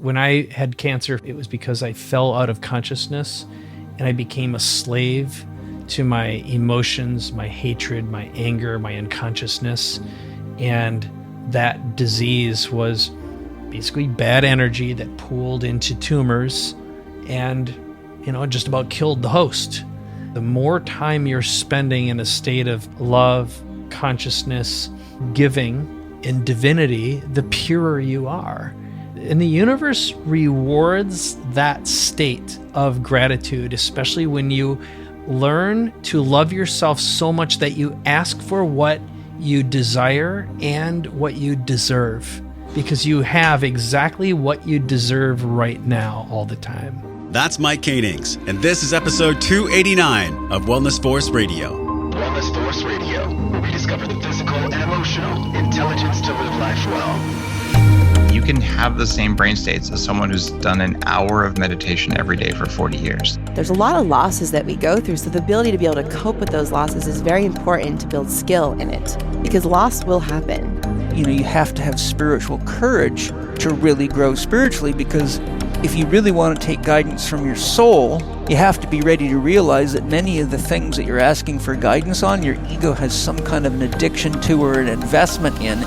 When I had cancer, it was because I fell out of consciousness and I became a slave to my emotions, my hatred, my anger, my unconsciousness. And that disease was basically bad energy that pooled into tumors and, just about killed the host. The more time you're spending in a state of love, consciousness, giving, and divinity, the purer you are. And the universe rewards that state of gratitude, especially when you learn to love yourself so much that you ask for what you desire and what you deserve, because you have exactly what you deserve right now all the time. That's Mike Koenigs, and this is episode 289 of Wellness Force Radio. Wellness Force Radio, where we discover the physical and emotional intelligence to live life well. You can have the same brain states as someone who's done an hour of meditation every day for 40 years. There's a lot of losses that we go through, so the ability to be able to cope with those losses is very important to build skill in it, because loss will happen. You have to have spiritual courage to really grow spiritually, because if you really want to take guidance from your soul, you have to be ready to realize that many of the things that you're asking for guidance on, your ego has some kind of an addiction to or an investment in.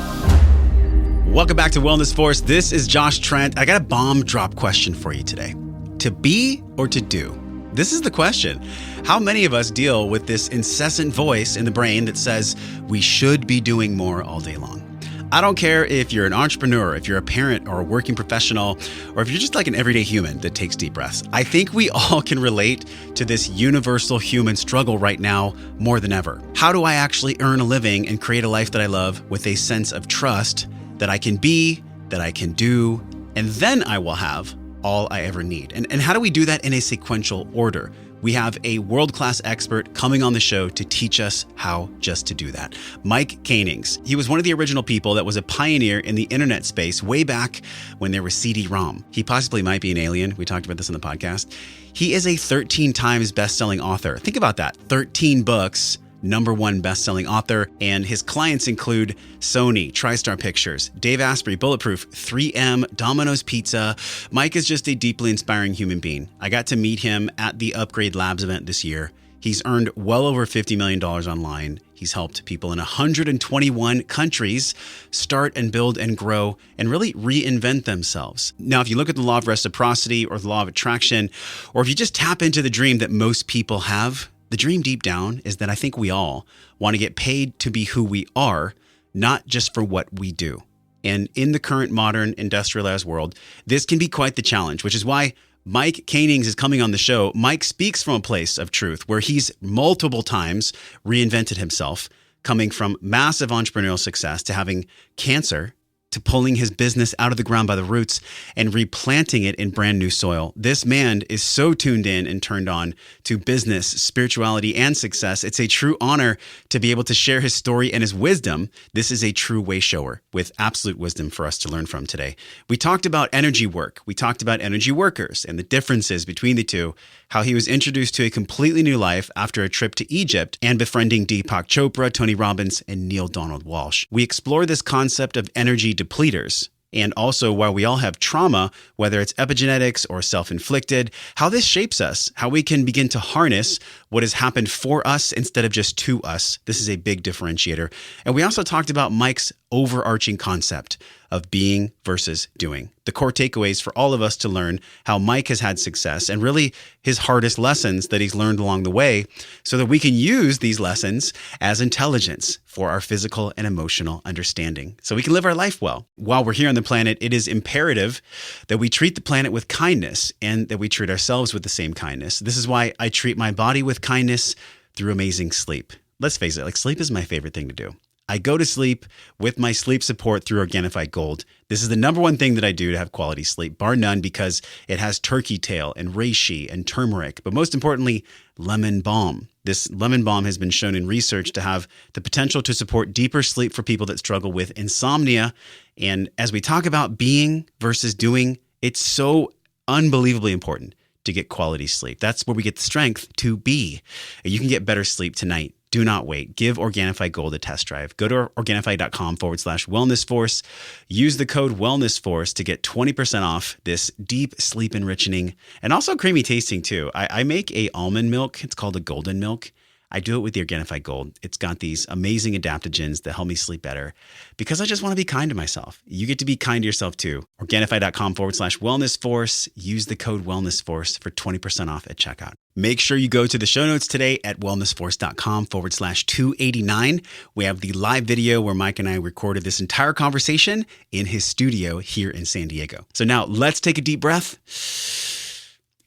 Welcome back to Wellness Force. This is Josh Trent. I got a bomb drop question for you today. To be or to do? This is the question. How many of us deal with this incessant voice in the brain that says we should be doing more all day long? I don't care if you're an entrepreneur, if you're a parent or a working professional, or if you're just like an everyday human that takes deep breaths. I think we all can relate to this universal human struggle right now more than ever. How do I actually earn a living and create a life that I love with a sense of trust that I can be, that I can do, and then I will have all I ever need? And how do we do that in a sequential order? We have a world-class expert coming on the show to teach us how just to do that. Mike Koenigs. He was one of the original people that was a pioneer in the internet space way back when there was CD-ROM. He possibly might be an alien. We talked about this on the podcast. He is a 13 times best-selling author. Think about that. 13 books. #1 best-selling author, and his clients include Sony, TriStar Pictures, Dave Asprey, Bulletproof, 3M, Domino's Pizza. Mike is just a deeply inspiring human being. I got to meet him at the Upgrade Labs event this year. He's earned well over $50 million online. He's helped people in 121 countries start and build and grow and really reinvent themselves. Now, if you look at the law of reciprocity or the law of attraction, or if you just tap into the dream that most people have, the dream deep down is that I think we all want to get paid to be who we are, not just for what we do. And in the current modern industrialized world, this can be quite the challenge, which is why Mike Koenigs is coming on the show. Mike speaks from a place of truth where he's multiple times reinvented himself, coming from massive entrepreneurial success to having cancer, to pulling his business out of the ground by the roots and replanting it in brand new soil. This man is so tuned in and turned on to business, spirituality, and success. It's a true honor to be able to share his story and his wisdom. This is a true way shower with absolute wisdom for us to learn from today. We talked about energy work. We talked about energy workers and the differences between the two, how he was introduced to a completely new life after a trip to Egypt and befriending Deepak Chopra, Tony Robbins, and Neil Donald Walsh. We explore this concept of energy depleters, and also why we all have trauma, whether it's epigenetics or self-inflicted, how this shapes us, how we can begin to harness what has happened for us instead of just to us. This is a big differentiator. And we also talked about Mike's overarching concept of being versus doing. The core takeaways for all of us to learn how Mike has had success and really his hardest lessons that he's learned along the way so that we can use these lessons as intelligence for our physical and emotional understanding so we can live our life well. While we're here on the planet, it is imperative that we treat the planet with kindness and that we treat ourselves with the same kindness. This is why I treat my body with kindness through amazing sleep. Let's face it, sleep is my favorite thing to do. I go to sleep with my sleep support through Organifi Gold. This is the #1 thing that I do to have quality sleep, bar none, because it has turkey tail and reishi and turmeric, but most importantly, lemon balm. This lemon balm has been shown in research to have the potential to support deeper sleep for people that struggle with insomnia. And as we talk about being versus doing, it's so unbelievably important to get quality sleep. That's where we get the strength to be. You can get better sleep tonight Do not wait. Give Organifi Gold a test drive. Go to Organifi.com/Wellness Force. Use the code Wellness Force to get 20% off this deep sleep enriching and also creamy tasting too. I make a almond milk. It's called a golden milk. I do it with the Organifi Gold. It's got these amazing adaptogens that help me sleep better because I just want to be kind to myself. You get to be kind to yourself too. Organifi.com/Wellness Force. Use the code Wellness Force for 20% off at checkout. Make sure you go to the show notes today at wellnessforce.com/289. We have the live video where Mike and I recorded this entire conversation in his studio here in San Diego. So now let's take a deep breath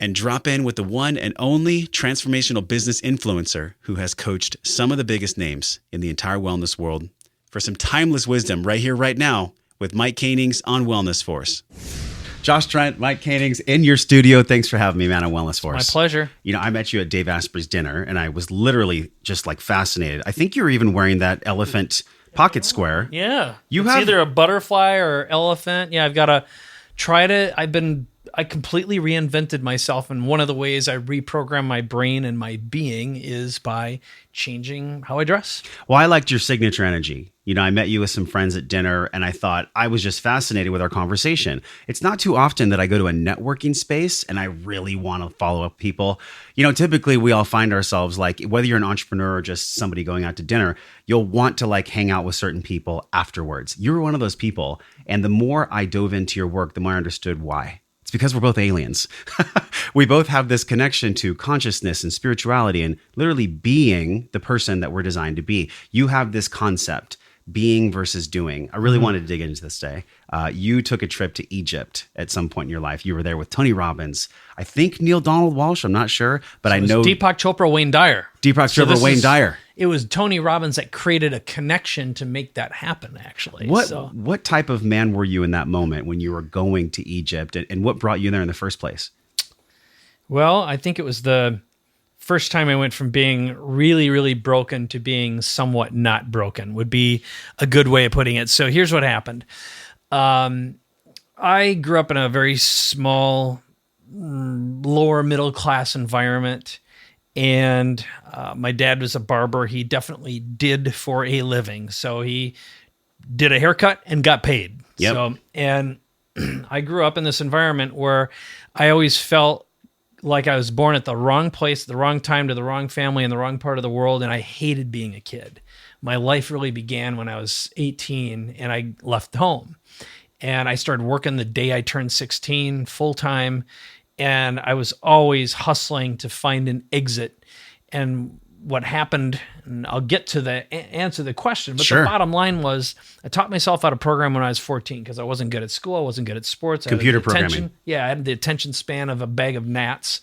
and drop in with the one and only transformational business influencer who has coached some of the biggest names in the entire wellness world for some timeless wisdom right here, right now with Mike Koenigs on Wellness Force. Josh Trent, Mike Koenigs in your studio. Thanks for having me, man, on Wellness Force. My pleasure. You know, I met you at Dave Asprey's dinner and I was literally just like fascinated. I think you were even wearing that elephant pocket square. Yeah. It's either a butterfly or elephant. Yeah, I've got to try to, I completely reinvented myself, and one of the ways I reprogram my brain and my being is by changing how I dress. Well, I liked your signature energy. You know, I met you with some friends at dinner, and I thought I was just fascinated with our conversation. It's not too often that I go to a networking space and I really want to follow up people. You know, typically we all find ourselves like, whether you're an entrepreneur or just somebody going out to dinner, you'll want to like hang out with certain people afterwards. You were one of those people. And the more I dove into your work, the more I understood why. Because we're both aliens. We both have this connection to consciousness and spirituality and literally being the person that we're designed to be. You have this concept, being versus doing. I really wanted to dig into this today. You took a trip to Egypt at some point in your life. You were there with Tony Robbins. I think Neil Donald Walsh. I'm not sure, but I know Deepak Chopra, Wayne Dyer. Wayne Dyer. It was Tony Robbins that created a connection to make that happen, actually. What type of man were you in that moment when you were going to Egypt, and what brought you there in the first place? Well, I think it was the first time I went from being really, really broken to being somewhat not broken would be a good way of putting it. So here's what happened. I grew up in a very small, lower middle class environment. And my dad was a barber. He definitely did for a living. So he did a haircut and got paid. Yep. So, and I grew up in this environment where I always felt like I was born at the wrong place, at the wrong time, to the wrong family, in the wrong part of the world. And I hated being a kid. My life really began when I was 18 and I left home. And I started working the day I turned 16 full time. And I was always hustling to find an exit. And what happened, and I'll get to answer the question, but Sure. The bottom line was I taught myself how to program when I was 14 because I wasn't good at school. I wasn't good at sports. Computer programming. Yeah, I had the attention span of a bag of gnats.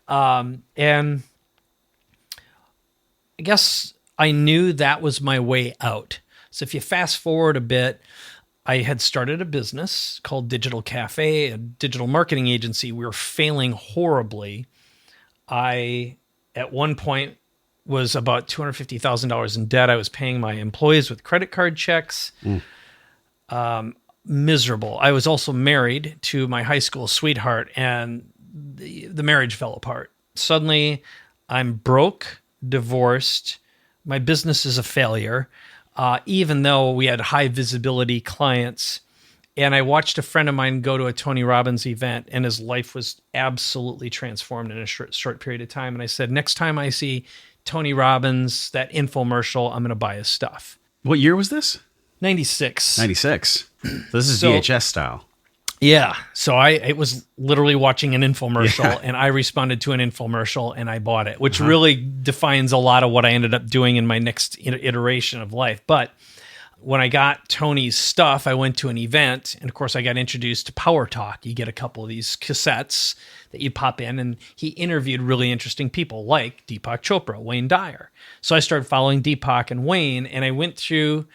And I guess I knew that was my way out. So if you fast forward a bit, I had started a business called Digital Cafe, a digital marketing agency. We were failing horribly. I, at one point, was about $250,000 in debt. I was paying my employees with credit card checks. Miserable. I was also married to my high school sweetheart, and the marriage fell apart. Suddenly, I'm broke, divorced. My business is a failure. Even though we had high visibility clients. And I watched a friend of mine go to a Tony Robbins event and his life was absolutely transformed in a short period of time. And I said, next time I see Tony Robbins, that infomercial, I'm going to buy his stuff. What year was this? 96. 96. So this is VHS style. Yeah. So I was literally watching an infomercial and I responded to an infomercial and I bought it, which really defines a lot of what I ended up doing in my next iteration of life. But when I got Tony's stuff, I went to an event and of course I got introduced to Power Talk. You get a couple of these cassettes that you pop in and he interviewed really interesting people like Deepak Chopra, Wayne Dyer. So I started following Deepak and Wayne and I went through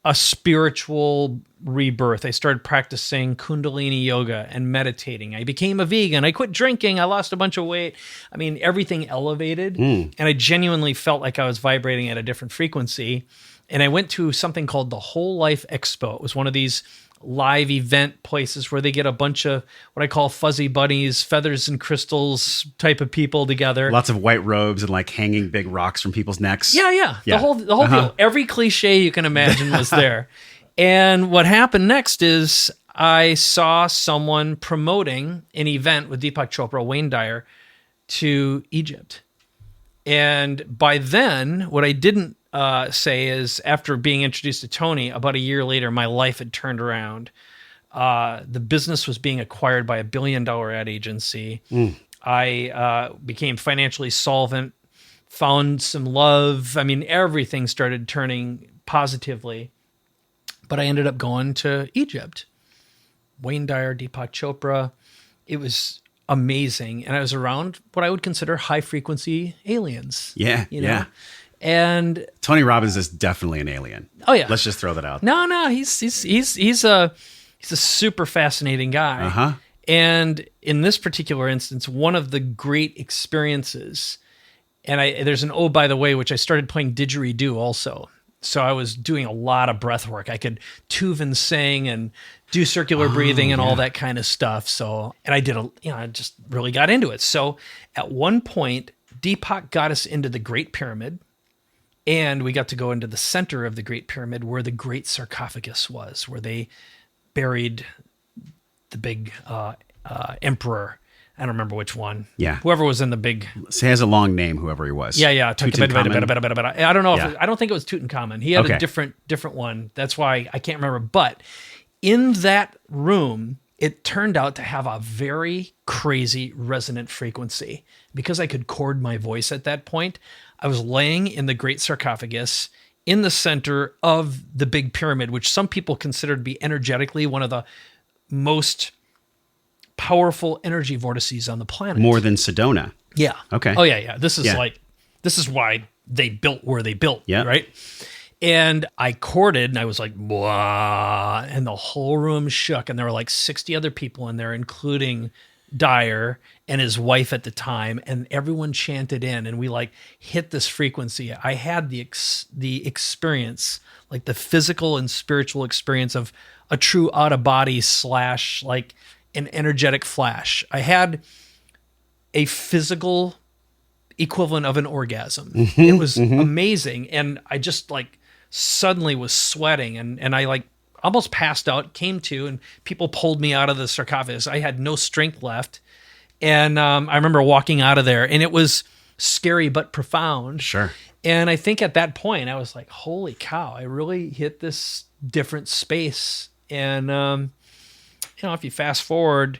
a spiritual rebirth. I started practicing Kundalini yoga and meditating. I became a vegan. I quit drinking. I lost a bunch of weight. I mean, everything elevated. And I genuinely felt like I was vibrating at a different frequency. And I went to something called the Whole Life Expo. It was one of these live event places where they get a bunch of what I call fuzzy bunnies, feathers and crystals type of people together. Lots of white robes and like hanging big rocks from people's necks. Yeah. The whole deal. Every cliche you can imagine was there. And what happened next is I saw someone promoting an event with Deepak Chopra, Wayne Dyer, to Egypt. And by then, what I didn't say is, after being introduced to Tony, about a year later, my life had turned around. The business was being acquired by $1 billion ad agency. I became financially solvent, found some love. I mean, everything started turning positively. But I ended up going to Egypt. Wayne Dyer, Deepak Chopra. It was amazing. And I was around what I would consider high frequency aliens. Yeah. You know? And Tony Robbins is definitely an alien. Oh yeah. Let's just throw that out. No, he's a super fascinating guy. And in this particular instance, one of the great experiences, and there's an by the way, which I started playing didgeridoo also. So I was doing a lot of breath work. I could tuvan sing and do circular breathing and all that kind of stuff. So, and I just really got into it. So at one point, Deepak got us into the Great Pyramid, and we got to go into the center of the Great Pyramid where the Great Sarcophagus was, where they buried the big emperor. I don't remember which one. Yeah. Whoever was in the big... So he has a long name, whoever he was. Yeah. Tutankhamun? I don't know. I don't think it was Tutankhamun. He had a different one. That's why I can't remember. But in that room, it turned out to have a very crazy resonant frequency. Because I could chord my voice at that point, I was laying in the Great Sarcophagus in the center of the big pyramid, which some people consider to be energetically one of the most powerful energy vortices on the planet. More than Sedona. Yeah. Okay. Oh yeah. This is why they built where they built. Yeah. Right. And I chorded and I was like, blah, and the whole room shook. And there were like 60 other people in there, including Dyer and his wife at the time. And everyone chanted in, and we like hit this frequency. I had the experience, like the physical and spiritual experience of a true out of body / like an energetic flash. I had a physical equivalent of an orgasm. It was amazing. And I just like suddenly was sweating and I like almost passed out, came to, and people pulled me out of the sarcophagus. I had no strength left. And I remember walking out of there, and it was scary but profound. Sure. And I think at that point I was like, holy cow, I really hit this different space. And, if you fast forward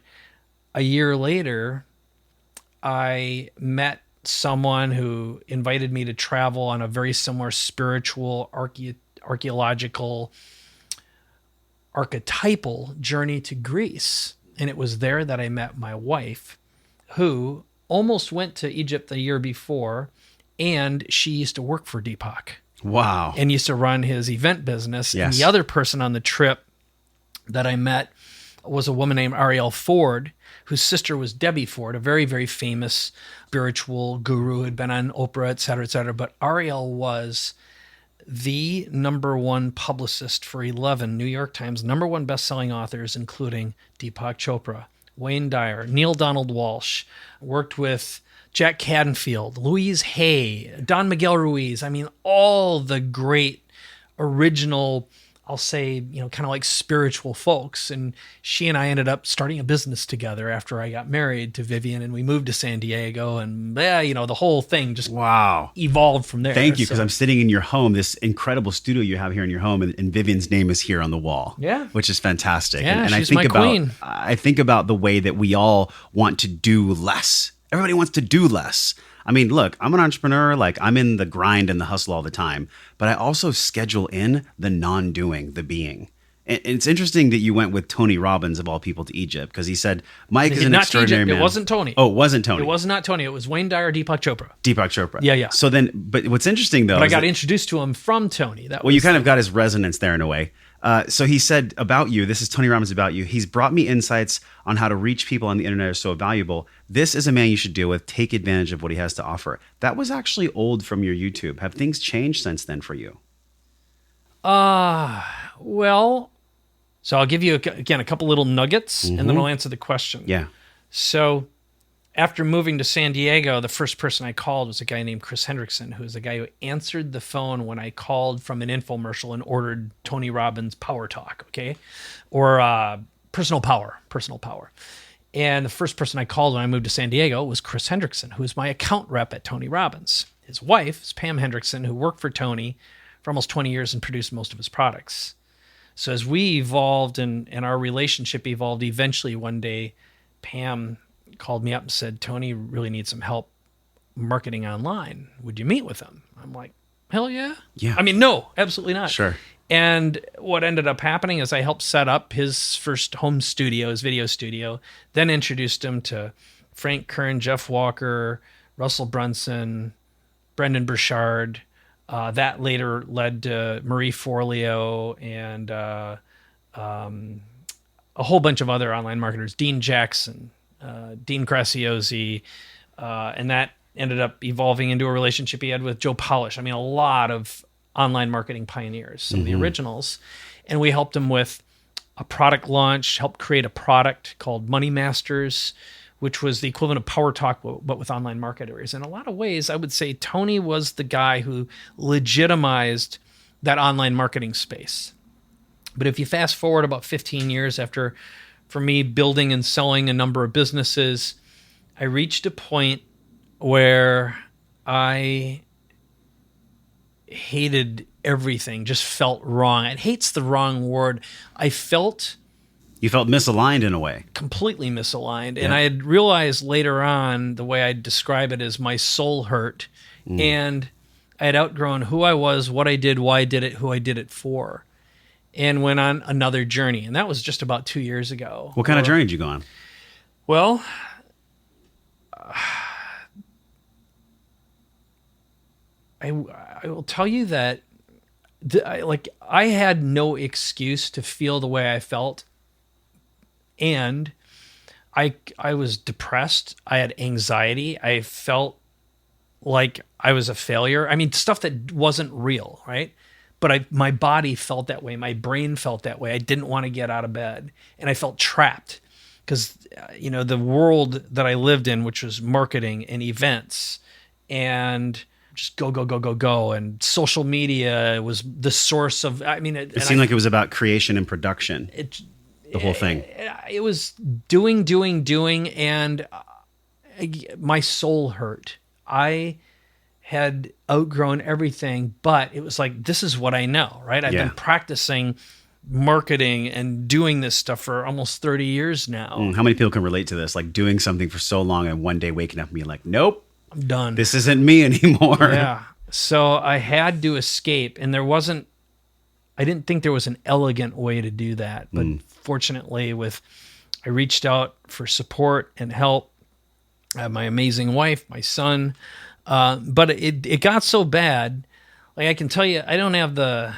a year later, I met someone who invited me to travel on a very similar spiritual, archaeological, archetypal journey to Greece. And it was there that I met my wife, who almost went to Egypt the year before, and she used to work for Deepak. Wow. And used to run his event business. Yes. And the other person on the trip that I met was a woman named Arielle Ford, whose sister was Debbie Ford, a very, very famous spiritual guru who had been on Oprah, et cetera, et cetera. But Arielle was the #1 publicist for 11 New York Times #1 best-selling authors, including Deepak Chopra, Wayne Dyer, Neil Donald Walsh, worked with Jack Canfield, Louise Hay, Don Miguel Ruiz. I mean, all the great original, I'll say, kind of like spiritual folks. And she and I ended up starting a business together after I got married to Vivian, and we moved to San Diego, and the whole thing just evolved from there. Thank you, because I'm sitting in your home, this incredible studio you have here in your home, and Vivian's name is here on the wall. Yeah. Which is fantastic. Yeah, and she's my queen. I think about the way that we all want to do less. Everybody wants to do less. I mean, look, I'm an entrepreneur, like I'm in the grind and the hustle all the time, but I also schedule in the non-doing, the being. And it's interesting that you went with Tony Robbins, of all people, to Egypt, because he said, Mike is an extraordinary man. It wasn't Tony. Oh, it wasn't Tony. It was not Tony. It was Wayne Dyer, Deepak Chopra. Deepak Chopra. Yeah. So then, but what's interesting though, but I got introduced to him from Tony. You kind of got his resonance there in a way. So he said about you, this is Tony Robbins about you. He's brought me insights on how to reach people on the internet are so valuable. This is a man you should deal with. Take advantage of what he has to offer. That was actually old from your YouTube. Have things changed since then for you? Well, So I'll give you, again, a couple little nuggets, and then I'll answer the question. Yeah. So after moving to San Diego, the first person I called was a guy named Chris Hendrickson, who was the guy who answered the phone when I called from an infomercial and ordered Tony Robbins Power Talk, okay? Or Personal Power. And the first person I called when I moved to San Diego was Chris Hendrickson, who was my account rep at Tony Robbins. His wife is Pam Hendrickson, who worked for Tony for almost 20 years and produced most of his products. So as we evolved and our relationship evolved, eventually one day, Pam called me up and said, Tony really needs some help marketing online. Would you meet with him? I'm like, hell yeah. Yeah. I mean, no, absolutely not. Sure. And what ended up happening is I helped set up his first home studio, his video studio, then introduced him to Frank Kern, Jeff Walker, Russell Brunson, Brendan Burchard. That later led to Marie Forleo and a whole bunch of other online marketers, Dean Jackson, Dean Graziosi, and that ended up evolving into a relationship he had with Joe Polish. I mean, a lot of online marketing pioneers, some of the originals. And we helped him with a product launch, helped create a product called Money Masters, which was the equivalent of Power Talk, but with online marketers. In a lot of ways, I would say Tony was the guy who legitimized that online marketing space. But if you fast forward about 15 years after, for me, building and selling a number of businesses, I reached a point where I hated everything, just felt wrong. And hate's the wrong word. I felt... You felt misaligned in a way. Completely misaligned. And I had realized later on, the way I describe it is my soul hurt. And I had outgrown who I was, what I did, why I did it, who I did it for. And went on another journey. And that was just about 2 years ago. What kind of journey did you go on? Well, I will tell you that I had no excuse to feel the way I felt. And I was depressed. I had anxiety. I felt like I was a failure. I mean, stuff that wasn't real, right? But my body felt that way. My brain felt that way. I didn't want to get out of bed. And I felt trapped because, the world that I lived in, which was marketing and events and just go. And social media was the source of, It seemed like it was about creation and production. The whole thing. It was doing, and my soul hurt. I had outgrown everything, but it was like, this is what I know, right? I've been practicing marketing and doing this stuff for almost 30 years now. How many people can relate to this? Like doing something for so long and one day waking up and being like, nope, I'm done. This isn't me anymore. Yeah. So I had to escape, and I didn't think there was an elegant way to do that, but fortunately I reached out for support and help. I have my amazing wife, my son, but it got so bad. Like I can tell you, I don't have the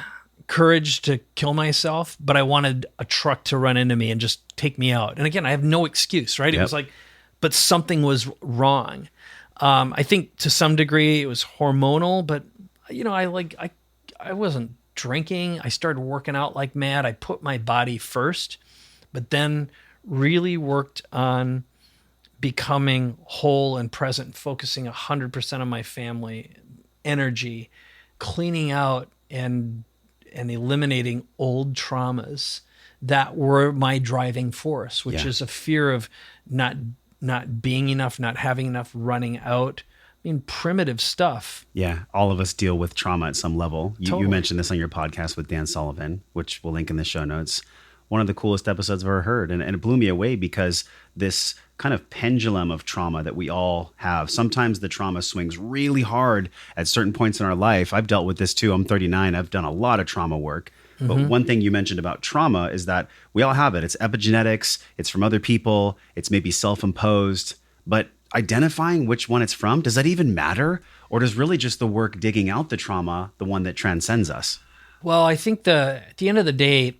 courage to kill myself, but I wanted a truck to run into me and just take me out. And again, I have no excuse, right? It was like, but something was wrong. I think to some degree it was hormonal, but I wasn't drinking. I started working out like mad. I put my body first, but then really worked on becoming whole and present, focusing 100% on my family, energy, cleaning out and eliminating old traumas that were my driving force, which is a fear of not being enough, not having enough, running out. I mean, primitive stuff. Yeah, all of us deal with trauma at some level. You Totally. mentioned this on your podcast with Dan Sullivan, which we'll link in the show notes. One of the coolest episodes I've ever heard. And it blew me away because this kind of pendulum of trauma that we all have, sometimes the trauma swings really hard at certain points in our life. I've dealt with this too. I'm 39. I've done a lot of trauma work. But one thing you mentioned about trauma is that we all have it. It's epigenetics. It's from other people. It's maybe self-imposed. But identifying which one it's from, does that even matter? Or does really just the work digging out the trauma the one that transcends us? Well, I think at the end of the day,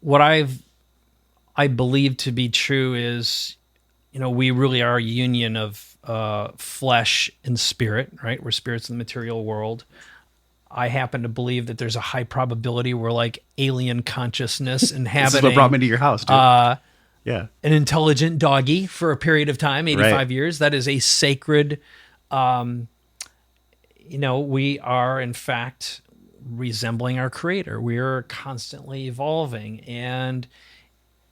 what I believe to be true is, we really are a union of flesh and spirit, right? We're spirits in the material world. I happen to believe that there's a high probability we're like alien consciousness inhabiting. This is what brought me to your house, dude. Yeah. An intelligent doggy for a period of time, 85 years. That is a sacred, we are in fact resembling our creator. We are constantly evolving, and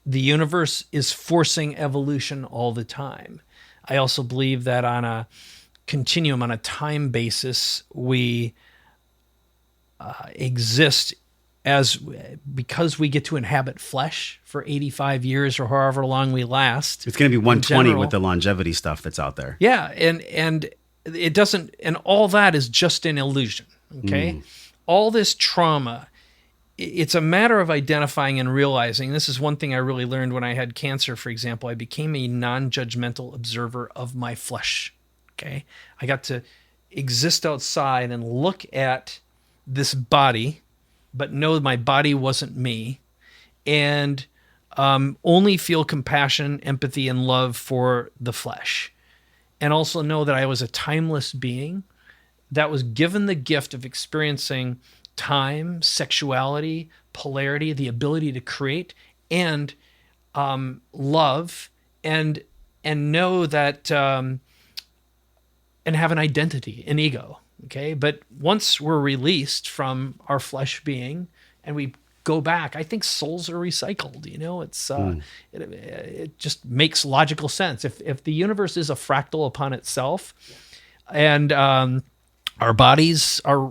the universe is forcing evolution all the time. I also believe that on a continuum, on a time basis, we exist because we get to inhabit flesh for 85 years or however long we last. It's going to be 120 with the longevity stuff that's out there. Yeah, and it doesn't, and all that is just an illusion, okay? All this trauma, it's a matter of identifying and realizing. This is one thing I really learned when I had cancer, for example. I became a non-judgmental observer of my flesh, okay? I got to exist outside and look at this body, but know my body wasn't me, and only feel compassion, empathy, and love for the flesh. And also know that I was a timeless being that was given the gift of experiencing time, sexuality, polarity, the ability to create, and love, and know that, and have an identity, an ego. Okay, but once we're released from our flesh being and we go back, I think souls are recycled. It's it just makes logical sense. If the universe is a fractal upon itself, and our bodies are,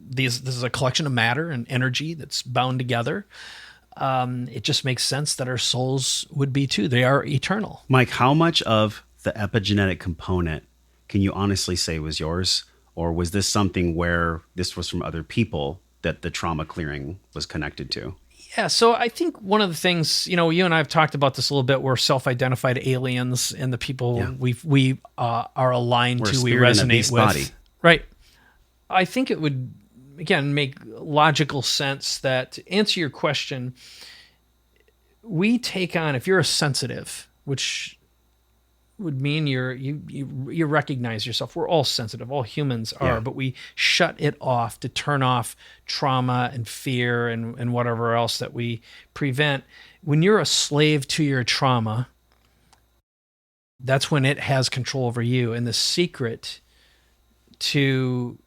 this is a collection of matter and energy that's bound together. It just makes sense that our souls would be too. They are eternal. Mike, how much of the epigenetic component can you honestly say was yours? Or was this something where this was from other people that the trauma clearing was connected to? Yeah, so I think one of the things, you and I have talked about this a little bit, we're self-identified aliens and the people we are aligned to, we resonate with. Body. Right. I think it would, again, make logical sense that, to answer your question, we take on, if you're a sensitive, which would mean you recognize yourself. We're all sensitive. All humans are, but we shut it off to turn off trauma and fear and whatever else that we prevent. When you're a slave to your trauma, that's when it has control over you. And the secret to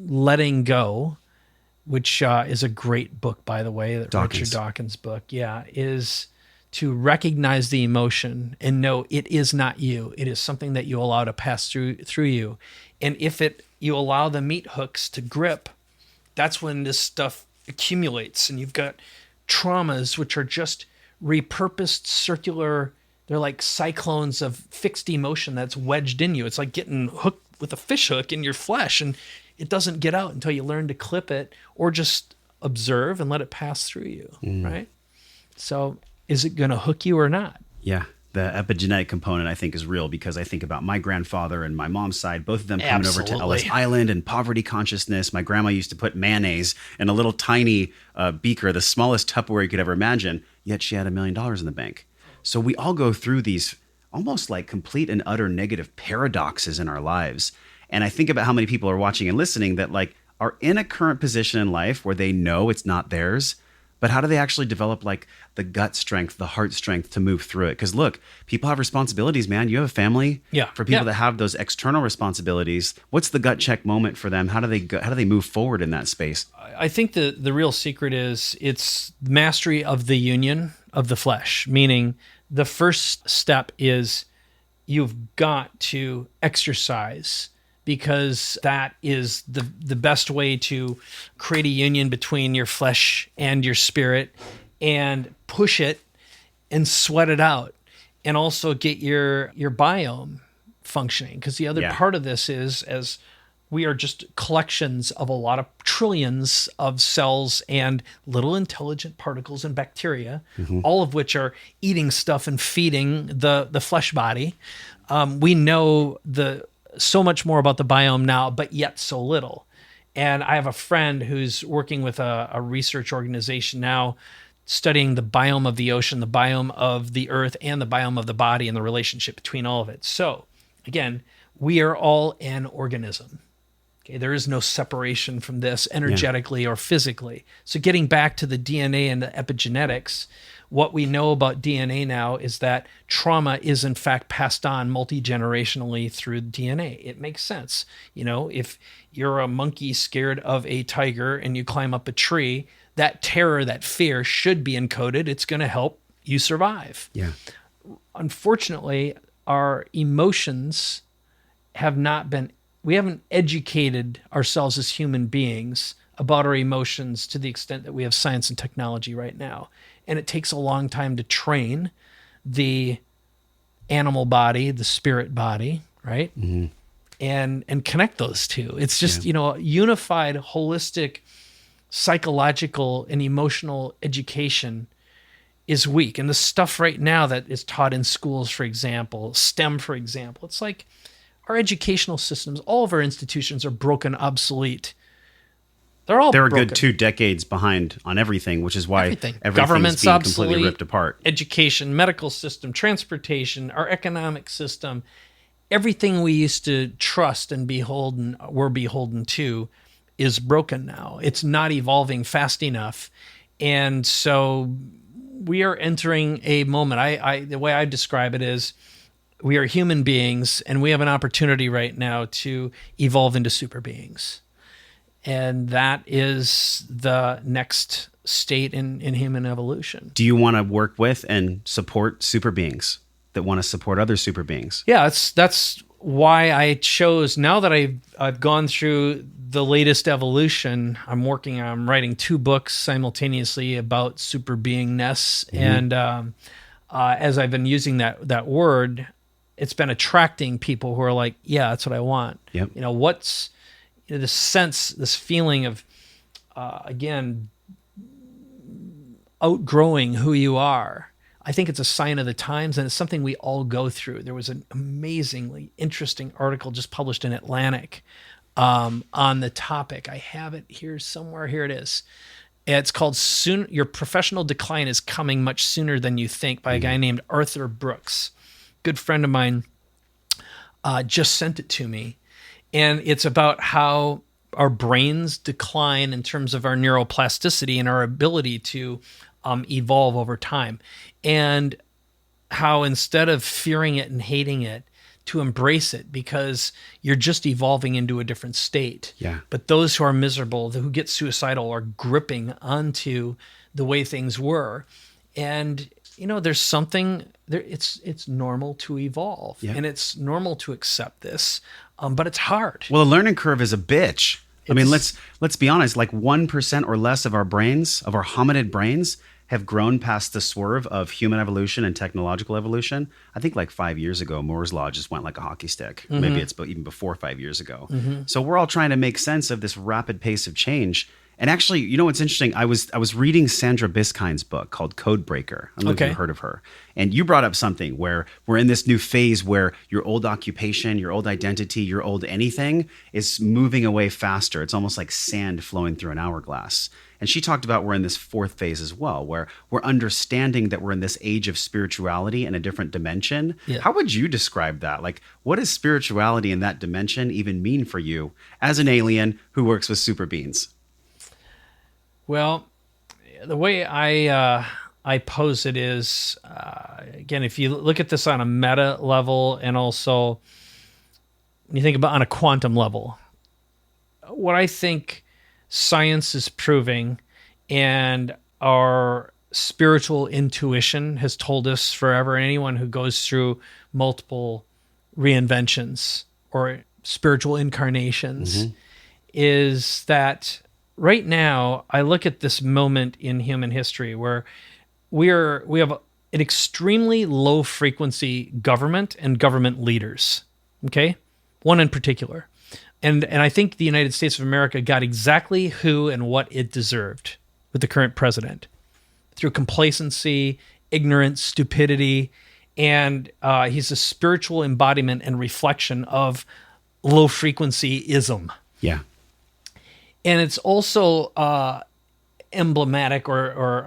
letting go, which is a great book, by the way, that Richard Dawkins' book, is to recognize the emotion and know it is not you. It is something that you allow to pass through you. And if you allow the meat hooks to grip, that's when this stuff accumulates. And you've got traumas, which are just repurposed circular, they're like cyclones of fixed emotion that's wedged in you. It's like getting hooked with a fish hook in your flesh, and it doesn't get out until you learn to clip it or just observe and let it pass through you, right? So is it going to hook you or not? Yeah. The epigenetic component, I think, is real, because I think about my grandfather and my mom's side, both of them coming over to Ellis Island and poverty consciousness. My grandma used to put mayonnaise in a little tiny beaker, the smallest Tupperware you could ever imagine, yet she had $1 million in the bank. So we all go through these almost like complete and utter negative paradoxes in our lives. And I think about how many people are watching and listening that like are in a current position in life where they know it's not theirs, but how do they actually develop like the gut strength, the heart strength to move through it? Because look, people have responsibilities, man. You have a family. Yeah. For people that have those external responsibilities, what's the gut check moment for them? How do they move forward in that space? I think the real secret is it's mastery of the union of the flesh, meaning the first step is you've got to exercise, because that is the best way to create a union between your flesh and your spirit, and push it and sweat it out, and also get your biome functioning. Because the other part of this is, as we are just collections of a lot of trillions of cells and little intelligent particles and bacteria, all of which are eating stuff and feeding the flesh body. We know so much more about the biome now, but yet so little. And I have a friend who's working with a research organization now, studying the biome of the ocean, the biome of the earth, and the biome of the body, and the relationship between all of it. So again, we are all an organism. Okay, there is no separation from this energetically or physically. So getting back to the DNA and the epigenetics, what we know about DNA now is that trauma is in fact passed on multi-generationally through DNA. It makes sense. You know, if you're a monkey scared of a tiger and you climb up a tree, that terror, that fear should be encoded. It's going to help you survive. Yeah. Unfortunately, our emotions we haven't educated ourselves as human beings about our emotions to the extent that we have science and technology right now. And it takes a long time to train the animal body, the spirit body, right? Mm-hmm. And connect those two. It's just, unified, holistic, psychological and emotional education is weak. And the stuff right now that is taught in schools, for example, STEM, for example, it's like our educational systems, all of our institutions are broken, obsolete. They're a broken. Good 2 decades behind on everything, which is why everything's Government's being obsolete, completely ripped apart. Education, medical system, transportation, our economic system, everything we used to trust and we're beholden to is broken now. It's not evolving fast enough. And so we are entering a moment. The way I describe it is we are human beings and we have an opportunity right now to evolve into super beings. And that is the next state in human evolution. Do you want to work with and support super beings that want to support other super beings? Yeah, that's why I chose, now that I've gone through the latest evolution, I'm writing 2 books simultaneously about super beingness. Mm-hmm. And as I've been using that word, it's been attracting people who are like, yeah, that's what I want. Yep. What's this sense, this feeling of, again, outgrowing who you are. I think it's a sign of the times, and it's something we all go through. There was an amazingly interesting article just published in Atlantic on the topic. I have it here somewhere. Here it is. It's called Your Professional Decline is Coming Much Sooner Than You Think by a guy named Arthur Brooks. Good friend of mine just sent it to me. And it's about how our brains decline in terms of our neuroplasticity and our ability to evolve over time. And how instead of fearing it and hating it, to embrace it, because you're just evolving into a different state. Yeah. But those who are miserable, who get suicidal, are gripping onto the way things were. And there's something there. It's normal to evolve, and it's normal to accept this, but it's hard. Well, the learning curve is a bitch. I mean, let's be honest. Like 1% or less of our brains, of our hominid brains, have grown past the swerve of human evolution and technological evolution. I think like 5 years ago, Moore's Law just went like a hockey stick. Mm-hmm. Maybe it's even before 5 years ago. Mm-hmm. So we're all trying to make sense of this rapid pace of change. And actually, what's interesting? I was reading Sandra Biskind's book called Code Breaker. I don't know if you've heard of her. And you brought up something where we're in this new phase where your old occupation, your old identity, your old anything is moving away faster. It's almost like sand flowing through an hourglass. And she talked about we're in this 4th phase as well, where we're understanding that we're in this age of spirituality in a different dimension. Yeah. How would you describe that? Like, what does spirituality in that dimension even mean for you as an alien who works with super beings? Well, the way I pose it is, again, if you look at this on a meta level and also when you think about on a quantum level, what I think science is proving and our spiritual intuition has told us forever, and anyone who goes through multiple reinventions or spiritual incarnations, is that right now, I look at this moment in human history where we have an extremely low frequency government and government leaders. Okay, one in particular, and I think the United States of America got exactly who and what it deserved with the current president through complacency, ignorance, stupidity, and he's a spiritual embodiment and reflection of low frequency-ism. Yeah. And it's also emblematic or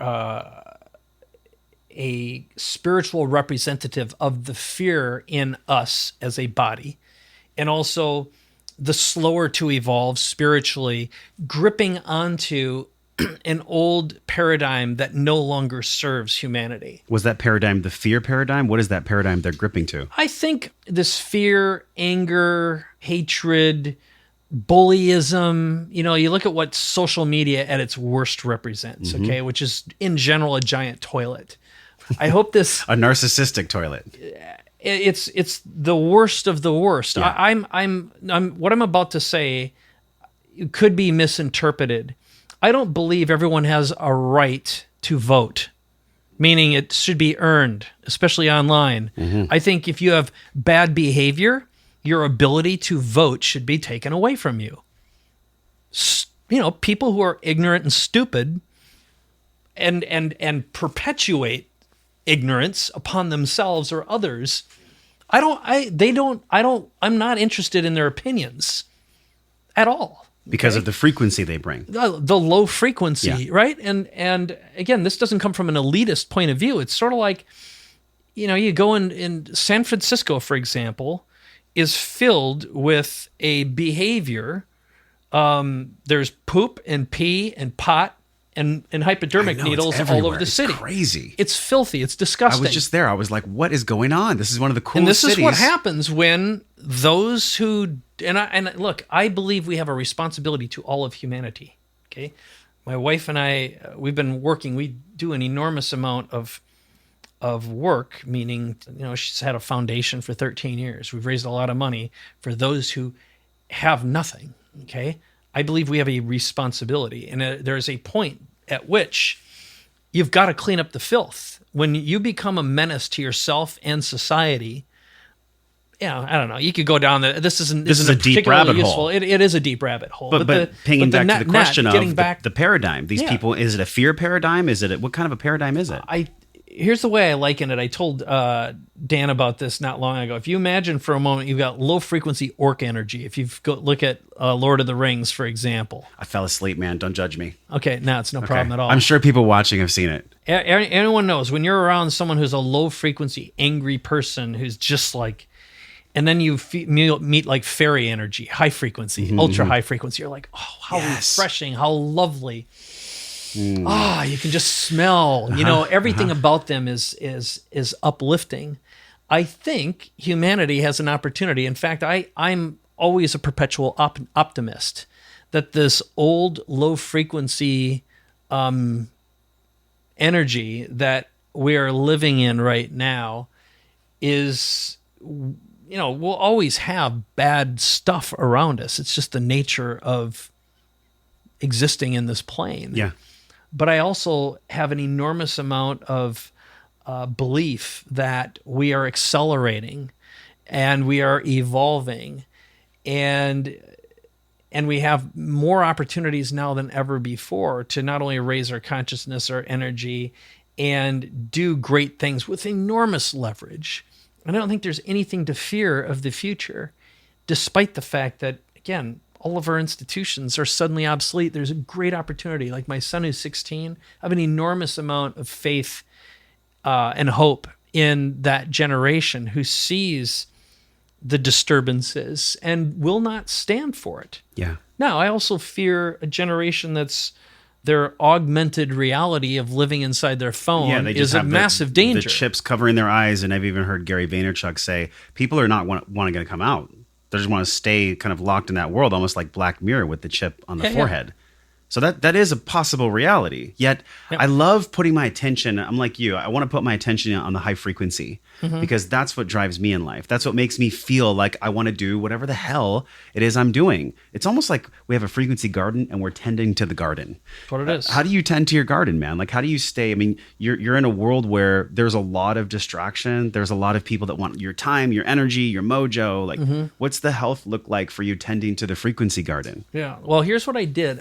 a spiritual representative of the fear in us as a body, and also the slower to evolve spiritually, gripping onto an old paradigm that no longer serves humanity. Was that paradigm the fear paradigm? What is that paradigm they're gripping to? I think this fear, anger, hatred, bullyism, you look at what social media at its worst represents, okay, which is in general a giant toilet. I hope this A narcissistic toilet. it's the worst of the worst. Yeah. I'm what I'm about to say could be misinterpreted. I don't believe everyone has a right to vote, meaning it should be earned, especially online. I think if you have bad behavior, your ability to vote should be taken away from you. People who are ignorant and stupid and perpetuate ignorance upon themselves or others, I'm not interested in their opinions at all. Because of the frequency they bring. The low frequency, Yeah. right? And again, this doesn't come from an elitist point of view. It's sort of like, you go in San Francisco, for example, is filled with a behavior. There's poop and pee and pot and hypodermic I know, needles it's all over everywhere. the It's city. crazy. It's filthy. It's I disgusting. was just there. I was like, what is going on? This is one of the coolest And this cities. is what happens when those who look, I believe we have a responsibility to all of humanity. Okay, my wife and I, we've been working. We do an enormous amount of work. Meaning, she's had a foundation for 13 years. We've raised a lot of money for those who have nothing. Okay, I believe we have a responsibility, and there's a point at which you've got to clean up the filth. When you become a menace to yourself and society, I don't know. You could go down there. This is a deep rabbit hole. It is a deep rabbit hole. But pinging back to the question of getting back, the paradigm. These Yeah. people, is it a fear paradigm? What kind of a paradigm is it? Here's the way I liken it. I told Dan about this not long ago. If you imagine for a moment, you've got low frequency orc energy. If you look at Lord of the Rings, for example. I fell asleep, man. Don't judge me. Okay, no, it's no problem at all. I'm sure people watching have seen it. Anyone knows when you're around someone who's a low frequency, angry person who's just like, and then you meet like fairy energy, high frequency, ultra high frequency. You're like, oh, how refreshing, how lovely. You can just smell. Everything about them is uplifting. I think humanity has an opportunity. In fact, I'm always a perpetual optimist that this old low frequency energy that we are living in right now is, we'll always have bad stuff around us. It's just the nature of existing in this plane. Yeah. But I also have an enormous amount of belief that we are accelerating and we are evolving and we have more opportunities now than ever before to not only raise our consciousness, our energy, and do great things with enormous leverage. And I don't think there's anything to fear of the future, despite the fact that, again, all of our institutions are suddenly obsolete. There's a great opportunity. Like my son who's 16, I have an enormous amount of faith and hope in that generation who sees the disturbances and will not stand for it. Yeah. Now, I also fear a generation that's their augmented reality of living inside their phone is a massive danger. The chips covering their eyes, and I've even heard Gary Vaynerchuk say people are not wanting to come out. They just want to stay kind of locked in that world, almost like Black Mirror with the chip on the forehead. So that is a possible reality. Yet I love putting my attention. I'm like you. I want to put my attention on the high frequency because that's what drives me in life. That's what makes me feel like I want to do whatever the hell it is I'm doing. It's almost like we have a frequency garden and we're tending to the garden. That's what it is. How do you tend to your garden, man? Like, how do you stay? I mean, you're in a world where there's a lot of distraction. There's a lot of people that want your time, your energy, your mojo. Like, what's the health look like for you tending to the frequency garden? Yeah. Well, here's what I did.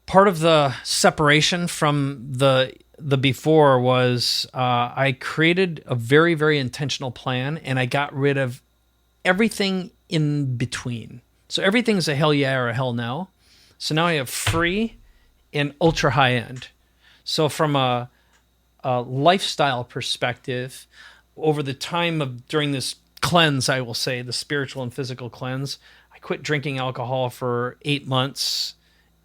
Part of the separation from the before was I created a very, very intentional plan, and I got rid of everything in between. So everything's a hell yeah or a hell no. So now I have free and ultra high end. So from a lifestyle perspective, over the time of during this cleanse, I will say, the spiritual and physical cleanse. I quit drinking alcohol for 8 months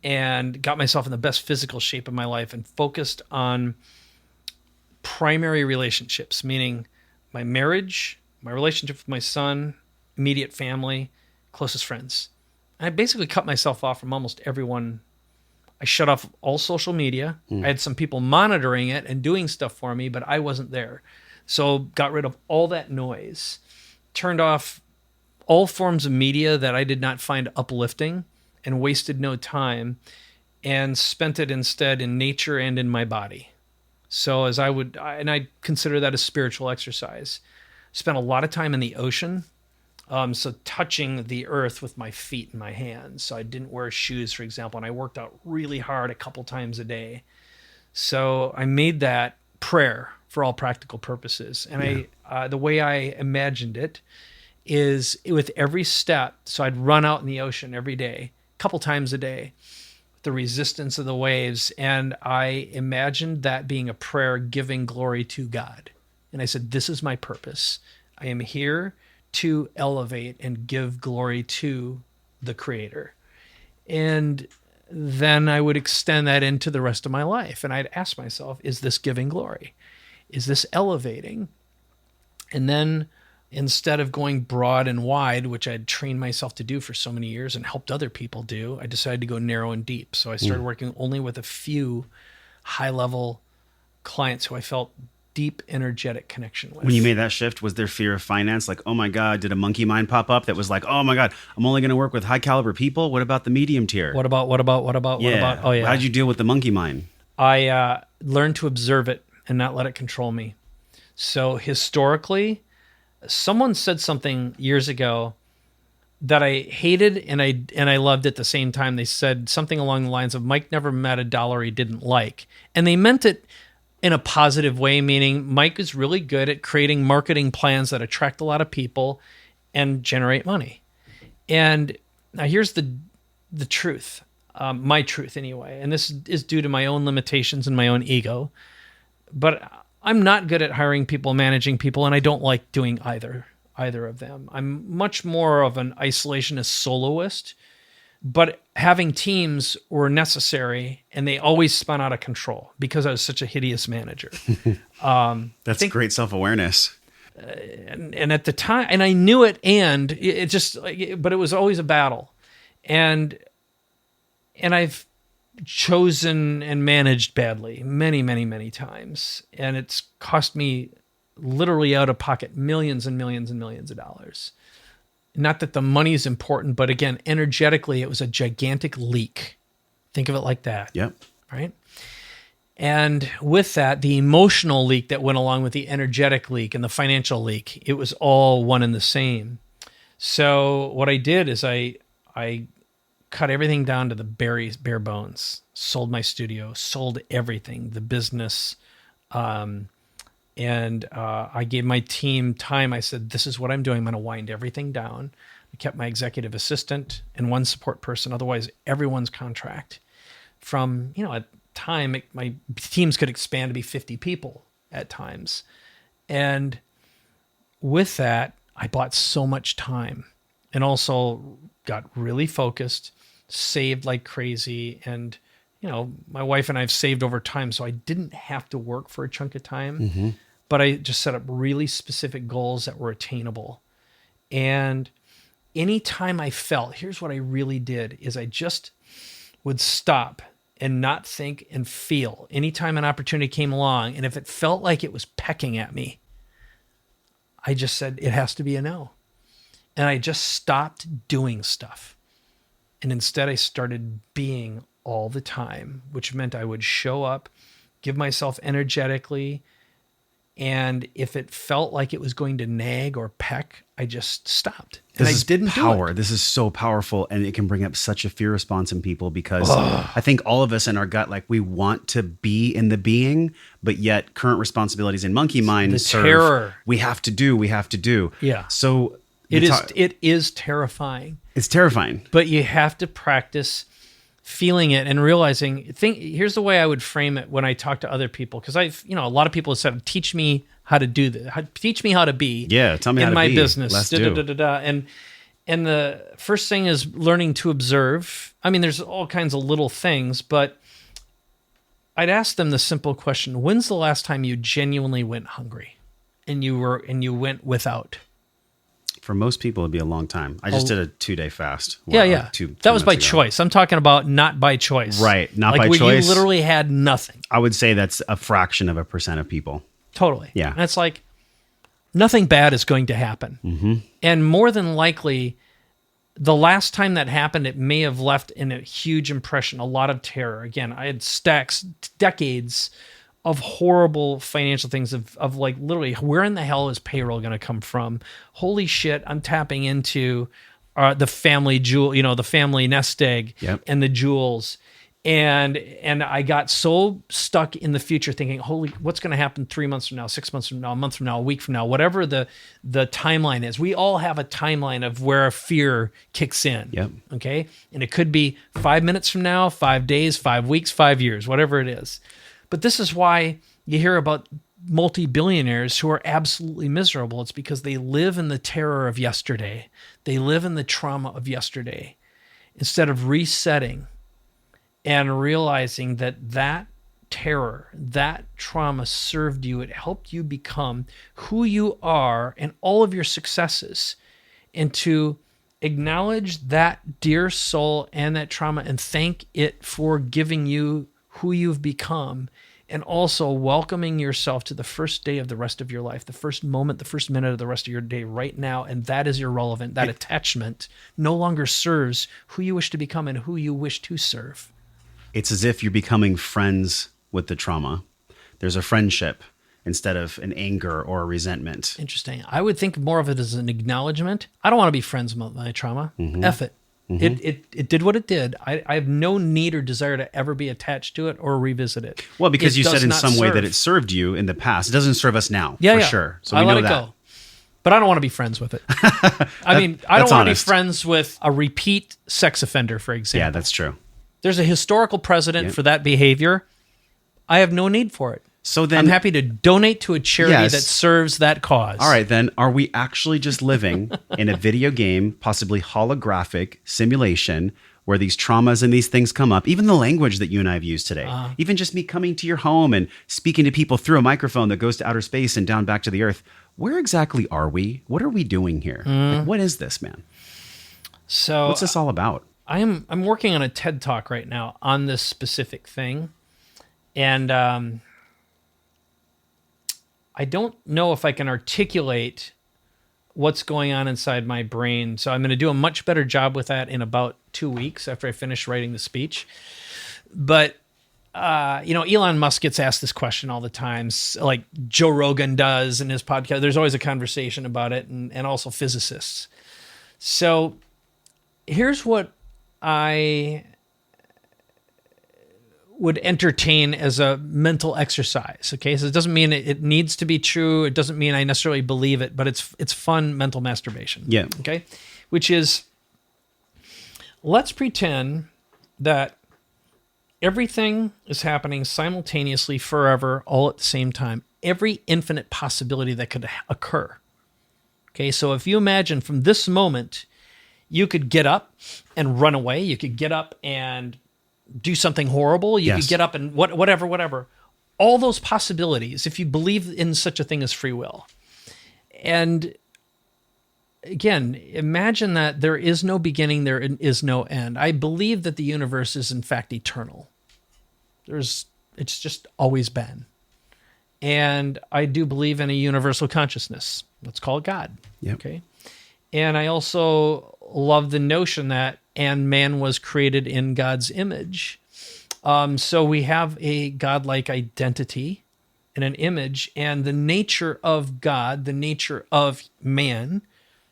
and got myself in the best physical shape of my life and focused on primary relationships, meaning my marriage, my relationship with my son, immediate family, closest friends. And I basically cut myself off from almost everyone. I shut off all social media. I had some people monitoring it and doing stuff for me, but I wasn't there. So got rid of all that noise, turned off all forms of media that I did not find uplifting, and wasted no time, and spent it instead in nature and in my body. So I consider that a spiritual exercise. Spent a lot of time in the ocean, so touching the earth with my feet and my hands. So I didn't wear shoes, for example, and I worked out really hard a couple times a day. So I made that prayer for all practical purposes. And the way I imagined it is with every step. So I'd run out in the ocean every day, a couple times a day, the resistance of the waves. And I imagined that being a prayer giving glory to God. And I said, this is my purpose. I am here to elevate and give glory to the Creator. And then I would extend that into the rest of my life. And I'd ask myself, is this giving glory? Is this elevating? And then instead of going broad and wide, which I'd trained myself to do for so many years and helped other people do, I decided to go narrow and deep. So I started working only with a few high-level clients who I felt deep energetic connection with. When you made that shift, was there fear of finance? Like, oh my God, did a monkey mind pop up that was like, oh my God, I'm only going to work with high caliber people? What about the medium tier? What about? Oh yeah. How did you deal with the monkey mind? I learned to observe it and not let it control me. So historically, someone said something years ago that I hated and I loved at the same time. They said something along the lines of, Mike never met a dollar he didn't like. And they meant it in a positive way, meaning Mike is really good at creating marketing plans that attract a lot of people and generate money. And now here's the truth, my truth anyway, and this is due to my own limitations and my own ego, but I'm not good at hiring people, managing people, and I don't like doing either of them. I'm much more of an isolationist soloist, but having teams were necessary, and they always spun out of control because I was such a hideous manager. That's great self-awareness. And at the time, and I knew it, and it just, but it was always a battle. And I've chosen and managed badly many, many, many times. And it's cost me literally out of pocket millions and millions and millions of dollars. Not that the money is important, but again, energetically, it was a gigantic leak. Think of it like that. Yep. Right? And with that, the emotional leak that went along with the energetic leak and the financial leak, it was all one and the same. So what I did is I cut everything down to the bare bones, sold my studio, sold everything, the business, and I gave my team time. I said, this is what I'm doing. I'm going to wind everything down. I kept my executive assistant and one support person. Otherwise, everyone's contract from, at time, my teams could expand to be 50 people at times. And with that, I bought so much time and also got really focused, saved like crazy. And, my wife and I have saved over time, so I didn't have to work for a chunk of time, but I just set up really specific goals that were attainable. And anytime I felt, here's what I really did, is I just would stop and not think and feel anytime an opportunity came along. And if it felt like it was pecking at me, I just said, it has to be a no. And I just stopped doing stuff. And instead I started being all the time, which meant I would show up, give myself energetically. And if it felt like it was going to nag or peck, I just stopped. And I didn't do it. This is so powerful, and it can bring up such a fear response in people because I think all of us in our gut, like we want to be in the being, but yet current responsibilities in monkey mind serve, terror. We have to do. Yeah. So it is terrifying. It's terrifying. But you have to practice feeling it and realizing, here's the way I would frame it when I talk to other people. Because a lot of people have said, teach me how to do this. Teach me how to be. Yeah, tell me how in to my be. business. Let's do. And the first thing is learning to observe. I mean, there's all kinds of little things, but I'd ask them the simple question: when's the last time you genuinely went hungry, and you went without? For most people, it'd be a long time. I just did a 2-day fast. Yeah. Like that was by months ago. choice. I'm talking about not by choice. Right, not like by where choice. You literally had nothing. I would say that's a fraction of a percent of people. Totally. Yeah. And it's like nothing bad is going to happen. Mm-hmm. And more than likely, the last time that happened, it may have left in a huge impression, a lot of terror. Again, I had decades of horrible financial things of like literally, where in the hell is payroll going to come from? Holy shit, I'm tapping into the family jewel, the family nest egg and the jewels. And I got so stuck in the future thinking, holy, what's going to happen 3 months from now, 6 months from now, a month from now, a week from now, whatever the timeline is. We all have a timeline of where fear kicks in. Yep. Okay. And it could be 5 minutes from now, 5 days, 5 weeks, 5 years, whatever it is. But this is why you hear about multi-billionaires who are absolutely miserable. It's because they live in the terror of yesterday. They live in the trauma of yesterday instead of resetting and realizing that terror, that trauma served you. It helped you become who you are and all of your successes, and to acknowledge that dear soul and that trauma and thank it for giving you who you've become, and also welcoming yourself to the first day of the rest of your life, the first moment, the first minute of the rest of your day right now. And that is irrelevant. That attachment no longer serves who you wish to become and who you wish to serve. It's as if you're becoming friends with the trauma. There's a friendship instead of an anger or a resentment. Interesting. I would think more of it as an acknowledgement. I don't want to be friends with my trauma. Mm-hmm. F it. Mm-hmm. It did what it did. I have no need or desire to ever be attached to it or revisit it. Well, because you said in some way serve. that it served you in the past. It doesn't serve us now, yeah. sure. So we I know let it that. go. But I don't want to be friends with it. I don't want to be friends with a repeat sex offender, for example. Yeah, that's true. There's a historical precedent for that behavior. I have no need for it. So then, I'm happy to donate to a charity that serves that cause. All right, then, are we actually just living in a video game, possibly holographic simulation, where these traumas and these things come up? Even the language that you and I have used today, even just me coming to your home and speaking to people through a microphone that goes to outer space and down back to the earth. Where exactly are we? What are we doing here? Like, what is this, man? So what's this all about? I'm working on a TED Talk right now on this specific thing, and I don't know if I can articulate what's going on inside my brain. So I'm going to do a much better job with that in about 2 weeks after I finish writing the speech. But, Elon Musk gets asked this question all the time, like Joe Rogan does in his podcast. There's always a conversation about it, and also physicists. So here's what I would entertain as a mental exercise. Okay, so it doesn't mean it needs to be true. It doesn't mean I necessarily believe it, but it's fun mental masturbation. Yeah. Okay, which is, let's pretend that everything is happening simultaneously, forever, all at the same time. Every infinite possibility that could occur. Okay, so if you imagine from this moment, you could get up and run away. You could get up and do something horrible. You could get up and whatever. All those possibilities, if you believe in such a thing as free will. And again, imagine that there is no beginning, there is no end. I believe that the universe is in fact eternal. It's just always been. And I do believe in a universal consciousness. Let's call it God. Yep. Okay. And I also love the notion that man was created in God's image. So we have a godlike identity and an image, and the nature of God, the nature of man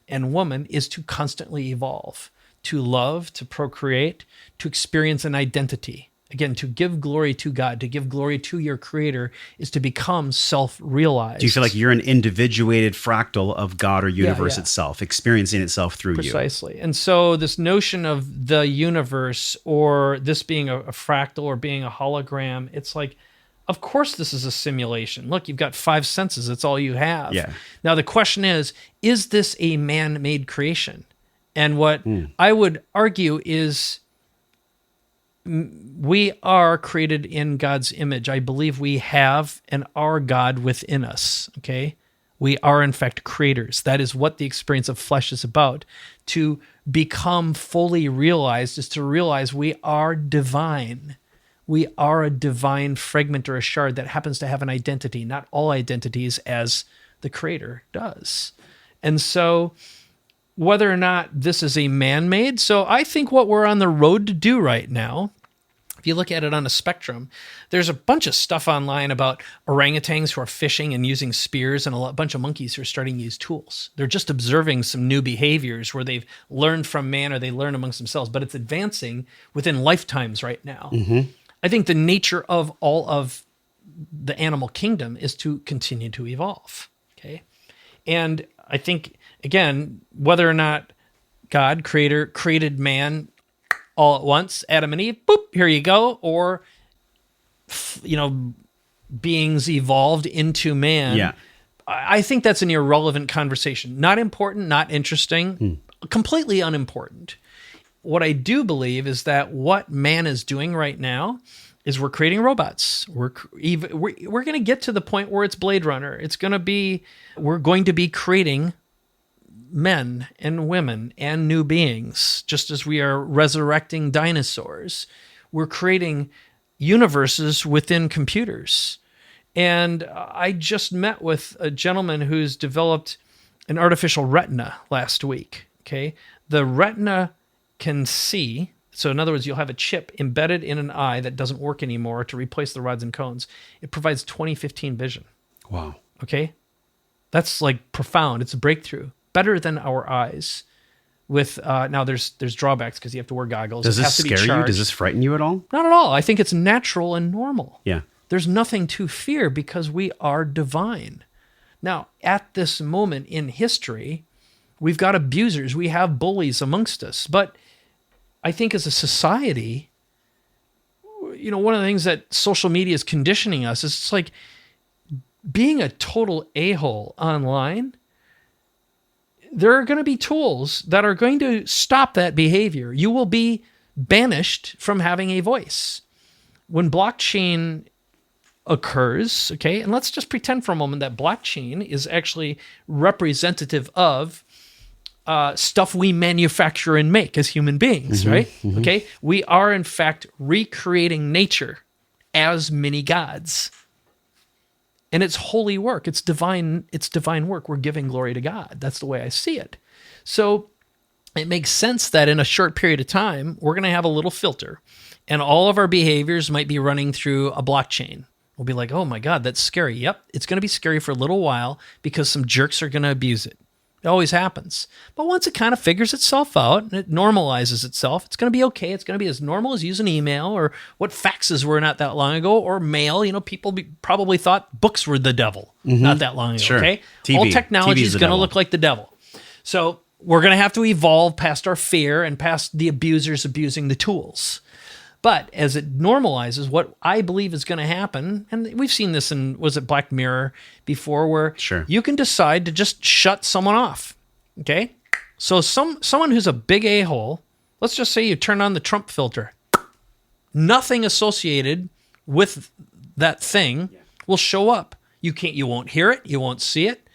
and woman is to constantly evolve, to love, to procreate, to experience an identity. Again, to give glory to God, to give glory to your creator is to become self-realized. Do you feel like you're an individuated fractal of God or universe itself, experiencing itself through you? Precisely. And so this notion of the universe, or this being a fractal or being a hologram, it's like Of course this is a simulation. Look, you've got 5 senses. That's all you have. Yeah. Now the question is this a man-made creation? And what I would argue is we are created in God's image. I believe we have and are God within us, okay? We are, in fact, creators. That is what the experience of flesh is about. To become fully realized is to realize we are divine. We are a divine fragment or a shard that happens to have an identity, not all identities as the Creator does. And so whether or not this is a man-made, so I think what we're on the road to do right now, if you look at it on a spectrum, there's a bunch of stuff online about orangutans who are fishing and using spears, and a bunch of monkeys who are starting to use tools. They're just observing some new behaviors where they've learned from man or they learn amongst themselves, but it's advancing within lifetimes right now. I think the nature of all of the animal kingdom is to continue to evolve, okay? And I think, again, whether or not God, Creator, created man all at once, Adam and Eve, boop, here you go, or, beings evolved into man. Yeah. I think that's an irrelevant conversation. Not important, not interesting, completely unimportant. What I do believe is that what man is doing right now is we're creating robots. We're going to get to the point where it's Blade Runner. We're going to be creating men and women and new beings, just as we are resurrecting dinosaurs. We're creating universes within computers. And I just met with a gentleman who's developed an artificial retina last week, okay? The retina can see, so in other words, you'll have a chip embedded in an eye that doesn't work anymore to replace the rods and cones. It provides 20/15 vision. Wow. Okay? That's like profound. It's a breakthrough. Better than our eyes. With now there's drawbacks because you have to wear goggles. Does this scare you? Does this frighten you at all? Not at all. I think it's natural and normal. Yeah. There's nothing to fear because we are divine. Now, at this moment in history, we've got abusers. We have bullies amongst us. But I think as a society, one of the things that social media is conditioning us is it's like being a total a-hole online. There are going to be tools that are going to stop that behavior. You will be banished from having a voice. When blockchain occurs, okay, and let's just pretend for a moment that blockchain is actually representative of stuff we manufacture and make as human beings, right? Okay, we are in fact recreating nature as mini gods. And it's holy work. It's divine work. We're giving glory to God. That's the way I see it. So it makes sense that in a short period of time, we're going to have a little filter. And all of our behaviors might be running through a blockchain. We'll be like, oh my God, that's scary. Yep, it's going to be scary for a little while because some jerks are going to abuse it. It always happens. But once it kind of figures itself out and it normalizes itself, it's going to be okay. It's going to be as normal as using email or what faxes were not that long ago or mail. People probably thought books were the devil not that long ago, Sure. okay? TV. All technology TV is the going to devil. look like the devil. So we're going to have to evolve past our fear and past the abusers abusing the tools. But as it normalizes, what I believe is going to happen, and we've seen this in, was it Black Mirror before, where Sure. you can decide to just shut someone off, okay? So someone who's a big a-hole, let's just say you turn on the Trump filter. Nothing associated with that thing will show up. You won't hear it, you won't see it.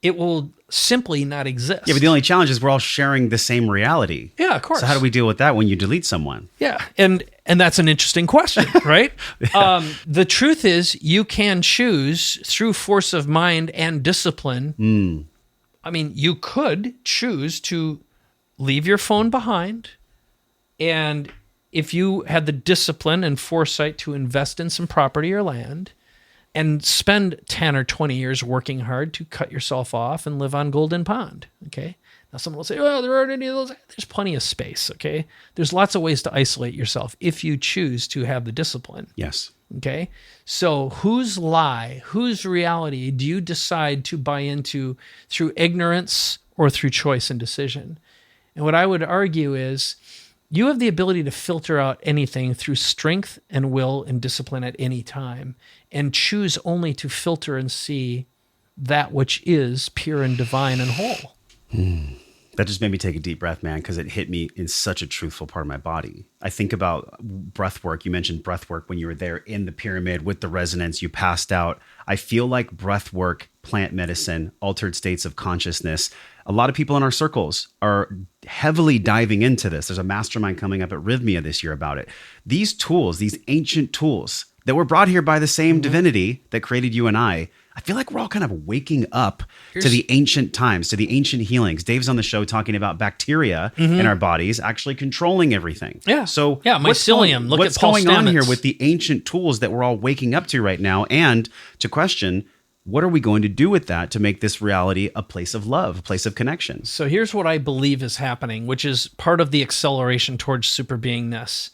It will simply not exist. Yeah, but the only challenge is we're all sharing the same reality. Yeah, of course. So how do we deal with that when you delete someone? Yeah, and that's an interesting question, right? The truth is, you can choose through force of mind and discipline. I mean, you could choose to leave your phone behind, and if you had the discipline and foresight to invest in some property or land, and spend 10 or 20 years working hard to cut yourself off and live on Golden Pond, okay? Now someone will say, well, there aren't any of those. There's plenty of space, okay? There's lots of ways to isolate yourself if you choose to have the discipline, Yes. okay? So whose lie, whose reality do you decide to buy into through ignorance or through choice and decision? And what I would argue is you have the ability to filter out anything through strength and will and discipline at any time, and choose only to filter and see that which is pure and divine and whole. That just made me take a deep breath, man, because it hit me in such a truthful part of my body. I think about breath work. You mentioned breath work when you were there in the pyramid with the resonance, you passed out. I feel like breath work, plant medicine, altered states of consciousness. A lot of people in our circles are heavily diving into this. There's a mastermind coming up at Rhythmia this year about it. These tools, these ancient tools that were brought here by the same divinity that created you and I feel like we're all kind of waking up to the ancient times, to the ancient healings. Dave's on the show talking about bacteria in our bodies actually controlling everything. Yeah. So yeah, mycelium. Look what's at Paul going on here Stamets. with the ancient tools that we're all waking up to right now? And to question, what are we going to do with that to make this reality a place of love, a place of connection? So here's what I believe is happening, which is part of the acceleration towards super beingness.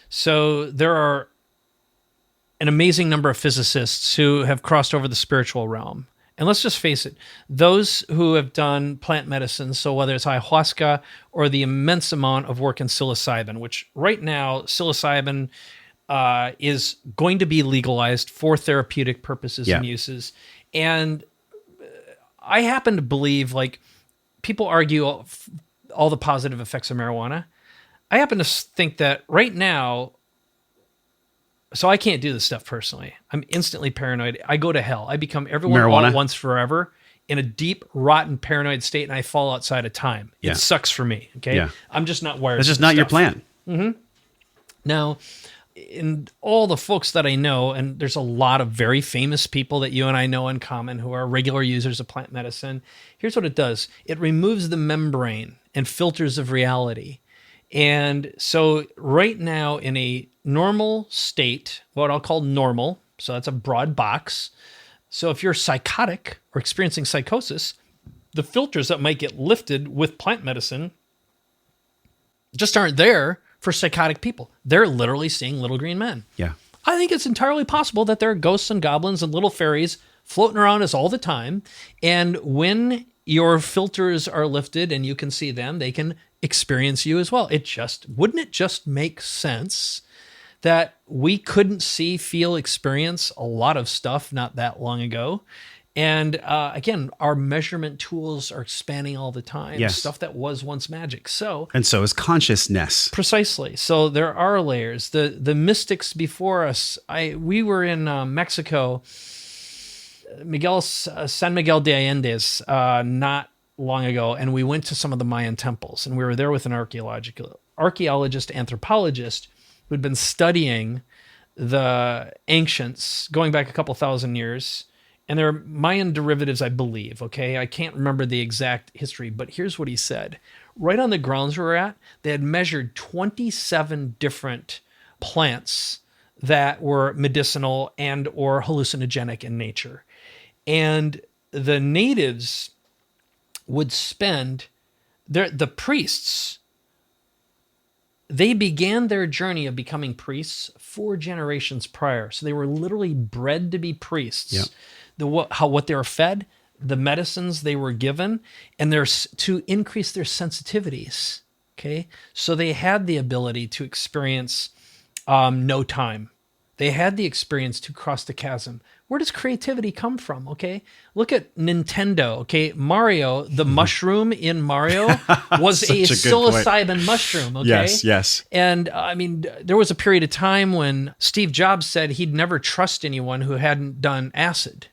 So there are an amazing number of physicists who have crossed over the spiritual realm. And let's just face it, those who have done plant medicine, so whether it's ayahuasca or the immense amount of work in psilocybin, which right now psilocybin is going to be legalized for therapeutic purposes and uses. And I happen to believe, like, people argue all the positive effects of marijuana. I happen to think that right now, so I can't do this stuff personally. I'm instantly paranoid. I go to hell. I become everyone all at once forever in a deep, rotten, paranoid state, and I fall outside of time. Yeah. It sucks for me, okay? Yeah. I'm just not wired. That's just for not your stuff. plan. Now, in all the folks that I know, and there's a lot of very famous people that you and I know in common who are regular users of plant medicine, here's what it does. It removes the membrane and filters of reality. And so right now in a normal state, what I'll call normal, so that's a broad box. So if you're psychotic or experiencing psychosis, the filters that might get lifted with plant medicine just aren't there for psychotic people. They're literally seeing little green men. Yeah. I think it's entirely possible that there are ghosts and goblins and little fairies floating around us all the time. And when your filters are lifted and you can see them, they can experience you as well. Wouldn't it just make sense that we couldn't see, feel, experience a lot of stuff not that long ago? And again, our measurement tools are expanding all the time. Yes. Stuff that was once magic. And so is consciousness. Precisely. So there are layers. The mystics before us. We were in Mexico, San Miguel de Allende's, not long ago, and we went to some of the Mayan temples, and we were there with an archaeologist, anthropologist who'd been studying the ancients going back a couple thousand years. And they're Mayan derivatives, I believe, okay? I can't remember the exact history, but here's what he said. Right on the grounds we were at, they had measured 27 different plants that were medicinal and or hallucinogenic in nature. And the natives would spend, the priests, they began their journey of becoming priests 4 generations prior. So they were literally bred to be priests. Yep. What they were fed, the medicines they were given, and to increase their sensitivities. Okay, so they had the ability to experience no time. They had the experience to cross the chasm. Where does creativity come from? Okay, look at Nintendo. Okay, Mario, the mushroom in Mario was a psilocybin mushroom. Okay, yes. And I mean, there was a period of time when Steve Jobs said he'd never trust anyone who hadn't done acid.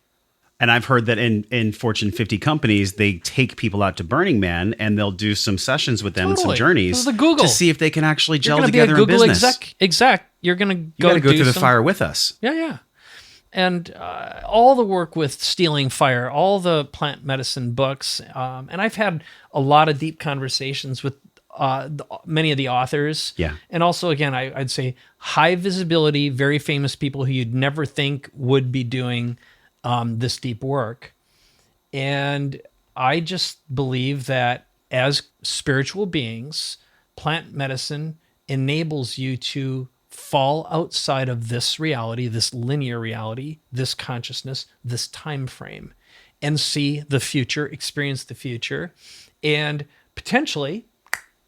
And I've heard that in Fortune 50 companies, they take people out to Burning Man and they'll do some sessions with them and some journeys This is the Google. to see if they can actually gel You're together be a Google in business. Exec. You're going to You got to go through the fire with us. Yeah. And all the work with stealing fire, all the plant medicine books, and I've had a lot of deep conversations with many of the authors. Yeah. And also, again, I'd say high visibility, very famous people who you'd never think would be doing this deep work. And I just believe that as spiritual beings, plant medicine enables you to fall outside of this reality, this linear reality, this consciousness, this time frame, and see the future, experience the future, and potentially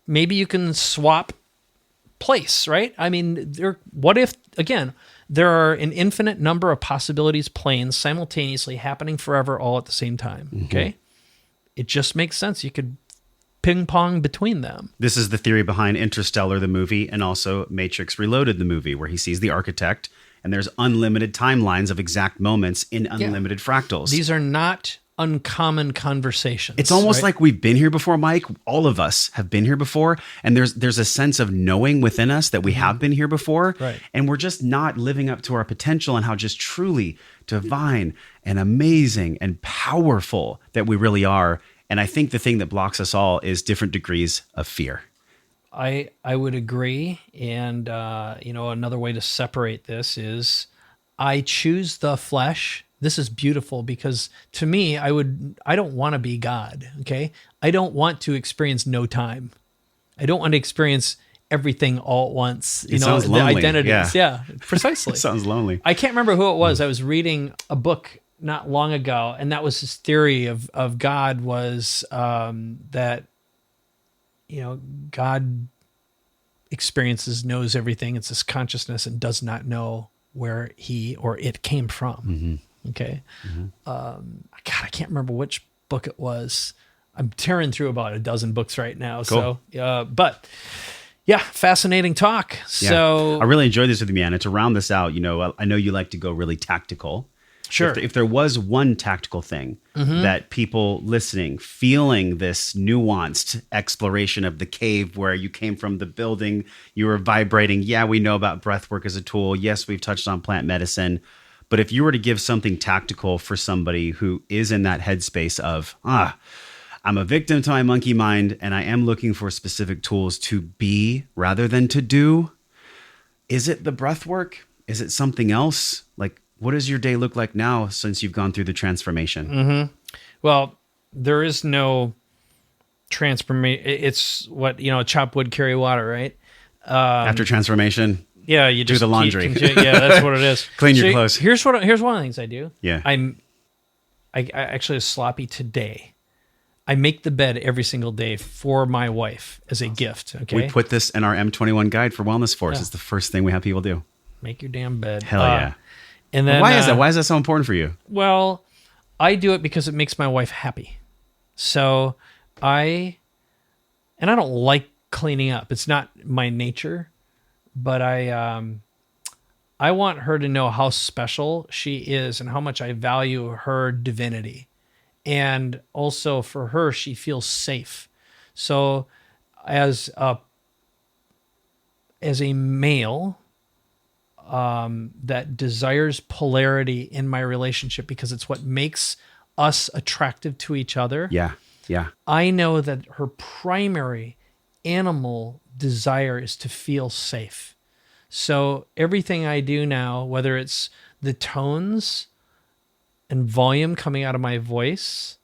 maybe you can swap place, right? I mean, what if, again, there are an infinite number of possibilities, planes simultaneously happening forever, all at the same time, okay? It just makes sense. You could ping pong between them. This is the theory behind Interstellar, the movie, and also Matrix Reloaded, the movie, where he sees the architect and there's unlimited timelines of exact moments in unlimited fractals. These are not uncommon conversations. It's almost right? like we've been here before, Mike. All of us have been here before. And there's a sense of knowing within us that we have been here before. Right. And we're just not living up to our potential and how just truly divine and amazing and powerful that we really are. And I think the thing that blocks us all is different degrees of fear. I would agree. And, another way to separate this is I choose the flesh. This is beautiful because to me, I don't want to be God. Okay. I don't want to experience no time. I don't want to experience everything all at once. Sounds lonely. The identities. Yeah, precisely. It sounds lonely. I can't remember who it was. I was reading a book not long ago, and that was his theory of God was that, God experiences, knows everything. It's this consciousness and does not know where he or it came from. Okay. God, I can't remember which book it was. I'm tearing through about a dozen books right now. Cool. So, but yeah, fascinating talk. Yeah. So I really enjoyed this with you, man. And to round this out, I know you like to go really tactical. sure. If there was one tactical thing that people listening, feeling this nuanced exploration of the cave where you came from, the building, you were vibrating. Yeah, we know about breath work as a tool. Yes, we've touched on plant medicine. But if you were to give something tactical for somebody who is in that headspace of, I'm a victim to my monkey mind and I am looking for specific tools to be rather than to do, is it the breath work? Is it something else? Like, what does your day look like now since you've gone through the transformation? Well, there is no transformation. It's what, chop wood, carry water, right? After transformation, Yeah, you just the laundry. Yeah, that's what it is. Clean your clothes. Here's one of the things I do. Yeah. I actually was sloppy today. I make the bed every single day for my wife as a gift. Okay. We put this in our M21 guide for Wellness Force. It's the first thing we have people do. Make your damn bed. Hell yeah. And then Why is that? Why is that so important for you? Well, I do it because it makes my wife happy. So I don't like cleaning up. It's not my nature, but I want her to know how special she is and how much I value her divinity. And also for her, she feels safe. So as a male that desires polarity in my relationship because it's what makes us attractive to each other. Yeah. Yeah. I know that her primary animal desire is to feel safe. So everything I do now, whether it's the tones and volume coming out of my voice,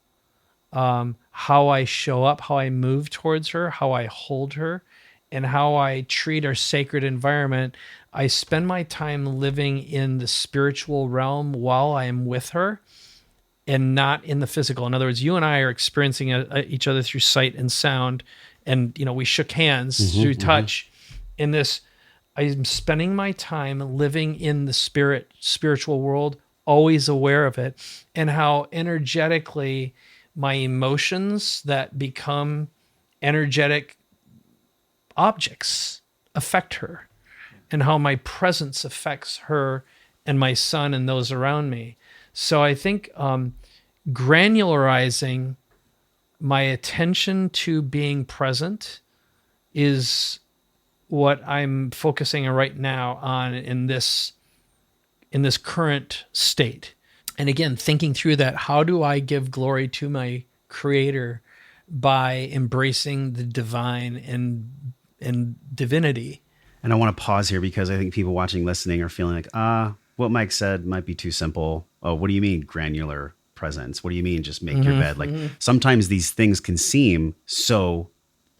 how I show up, how I move towards her, how I hold her, and how I treat our sacred environment, I spend my time living in the spiritual realm while I am with her and not in the physical. In other words, you and I are experiencing each other through sight and sound, and we shook hands through touch. In this, I'm spending my time living in the spiritual world, always aware of it, and how energetically my emotions that become energetic objects affect her, and how my presence affects her and my son and those around me. So I think granularizing my attention to being present is what I'm focusing right now on in this current state. And again, thinking through that, how do I give glory to my Creator by embracing the divine and divinity? And I want to pause here because I think people watching, listening are feeling like, what Mike said might be too simple. Oh, what do you mean granular presence? What do you mean just make your bed? Like sometimes these things can seem so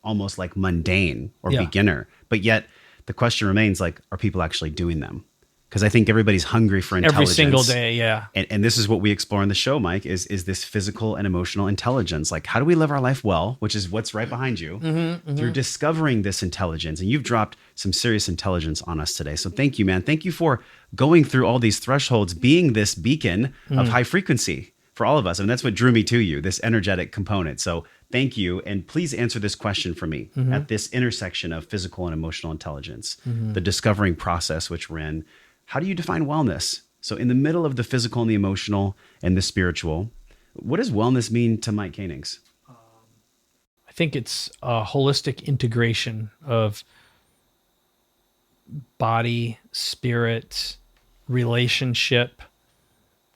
almost like mundane or beginner, but yet the question remains like, are people actually doing them? Because I think everybody's hungry for intelligence. Every single day, yeah. And this is what we explore on the show, Mike, is this physical and emotional intelligence. Like, how do we live our life well, which is what's right behind you, through discovering this intelligence. And you've dropped some serious intelligence on us today. So thank you, man. Thank you for going through all these thresholds, being this beacon of high frequency for all of us. And that's what drew me to you, this energetic component. So thank you. And please answer this question for me at this intersection of physical and emotional intelligence, the discovering process which we're in. How do you define wellness? So in the middle of the physical and the emotional and the spiritual, what does wellness mean to Mike Koenigs? I think it's a holistic integration of body, spirit, relationship,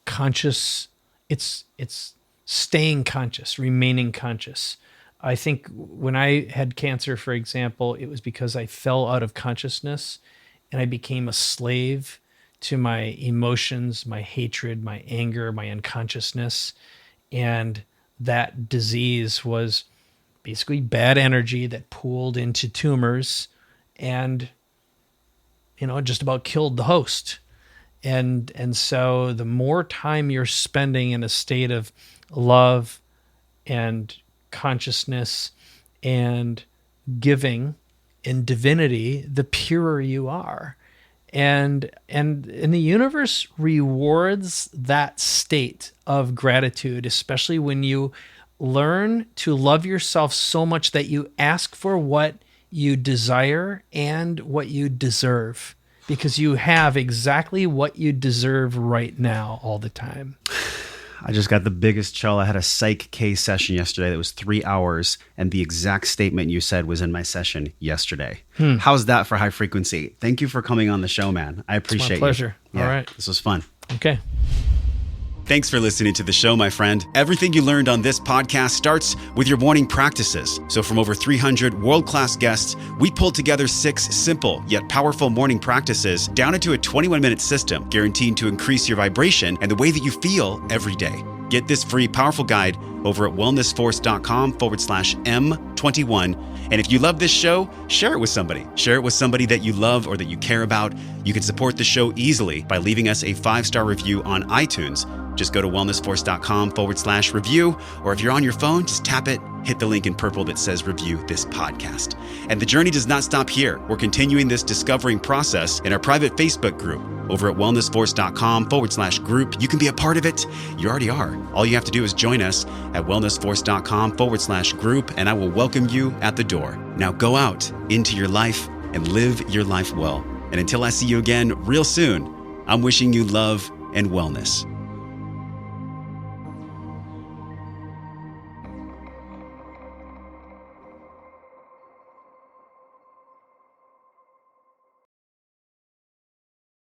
conscious. It's staying conscious, remaining conscious. I think when I had cancer, for example, it was because I fell out of consciousness and I became a slave to my emotions, my hatred, my anger, my unconsciousness. And that disease was basically bad energy that pooled into tumors and, just about killed the host. And so the more time you're spending in a state of love and consciousness and giving and divinity, the purer you are. And the universe rewards that state of gratitude, especially when you learn to love yourself so much that you ask for what you desire and what you deserve, because you have exactly what you deserve right now all the time. I just got the biggest chill. I had a psych K session yesterday that was 3 hours, and the exact statement you said was in my session yesterday. How's that for high frequency? Thank you for coming on the show, man. I appreciate it. It's my pleasure. Yeah, all right. This was fun. Okay. Thanks for listening to the show, my friend. Everything you learned on this podcast starts with your morning practices. So from over 300 world-class guests, we pulled together 6 simple yet powerful morning practices down into a 21-minute system guaranteed to increase your vibration and the way that you feel every day. Get this free, powerful guide over at wellnessforce.com/M21. And if you love this show, share it with somebody. Share it with somebody that you love or that you care about. You can support the show easily by leaving us a 5-star review on iTunes. Just go to wellnessforce.com/review, or if you're on your phone, just tap it, hit the link in purple that says review this podcast. And the journey does not stop here. We're continuing this discovering process in our private Facebook group over at wellnessforce.com/group. You can be a part of it. You already are. All you have to do is join us at wellnessforce.com/group, and I will welcome you at the door. Now go out into your life and live your life well. And until I see you again real soon, I'm wishing you love and wellness.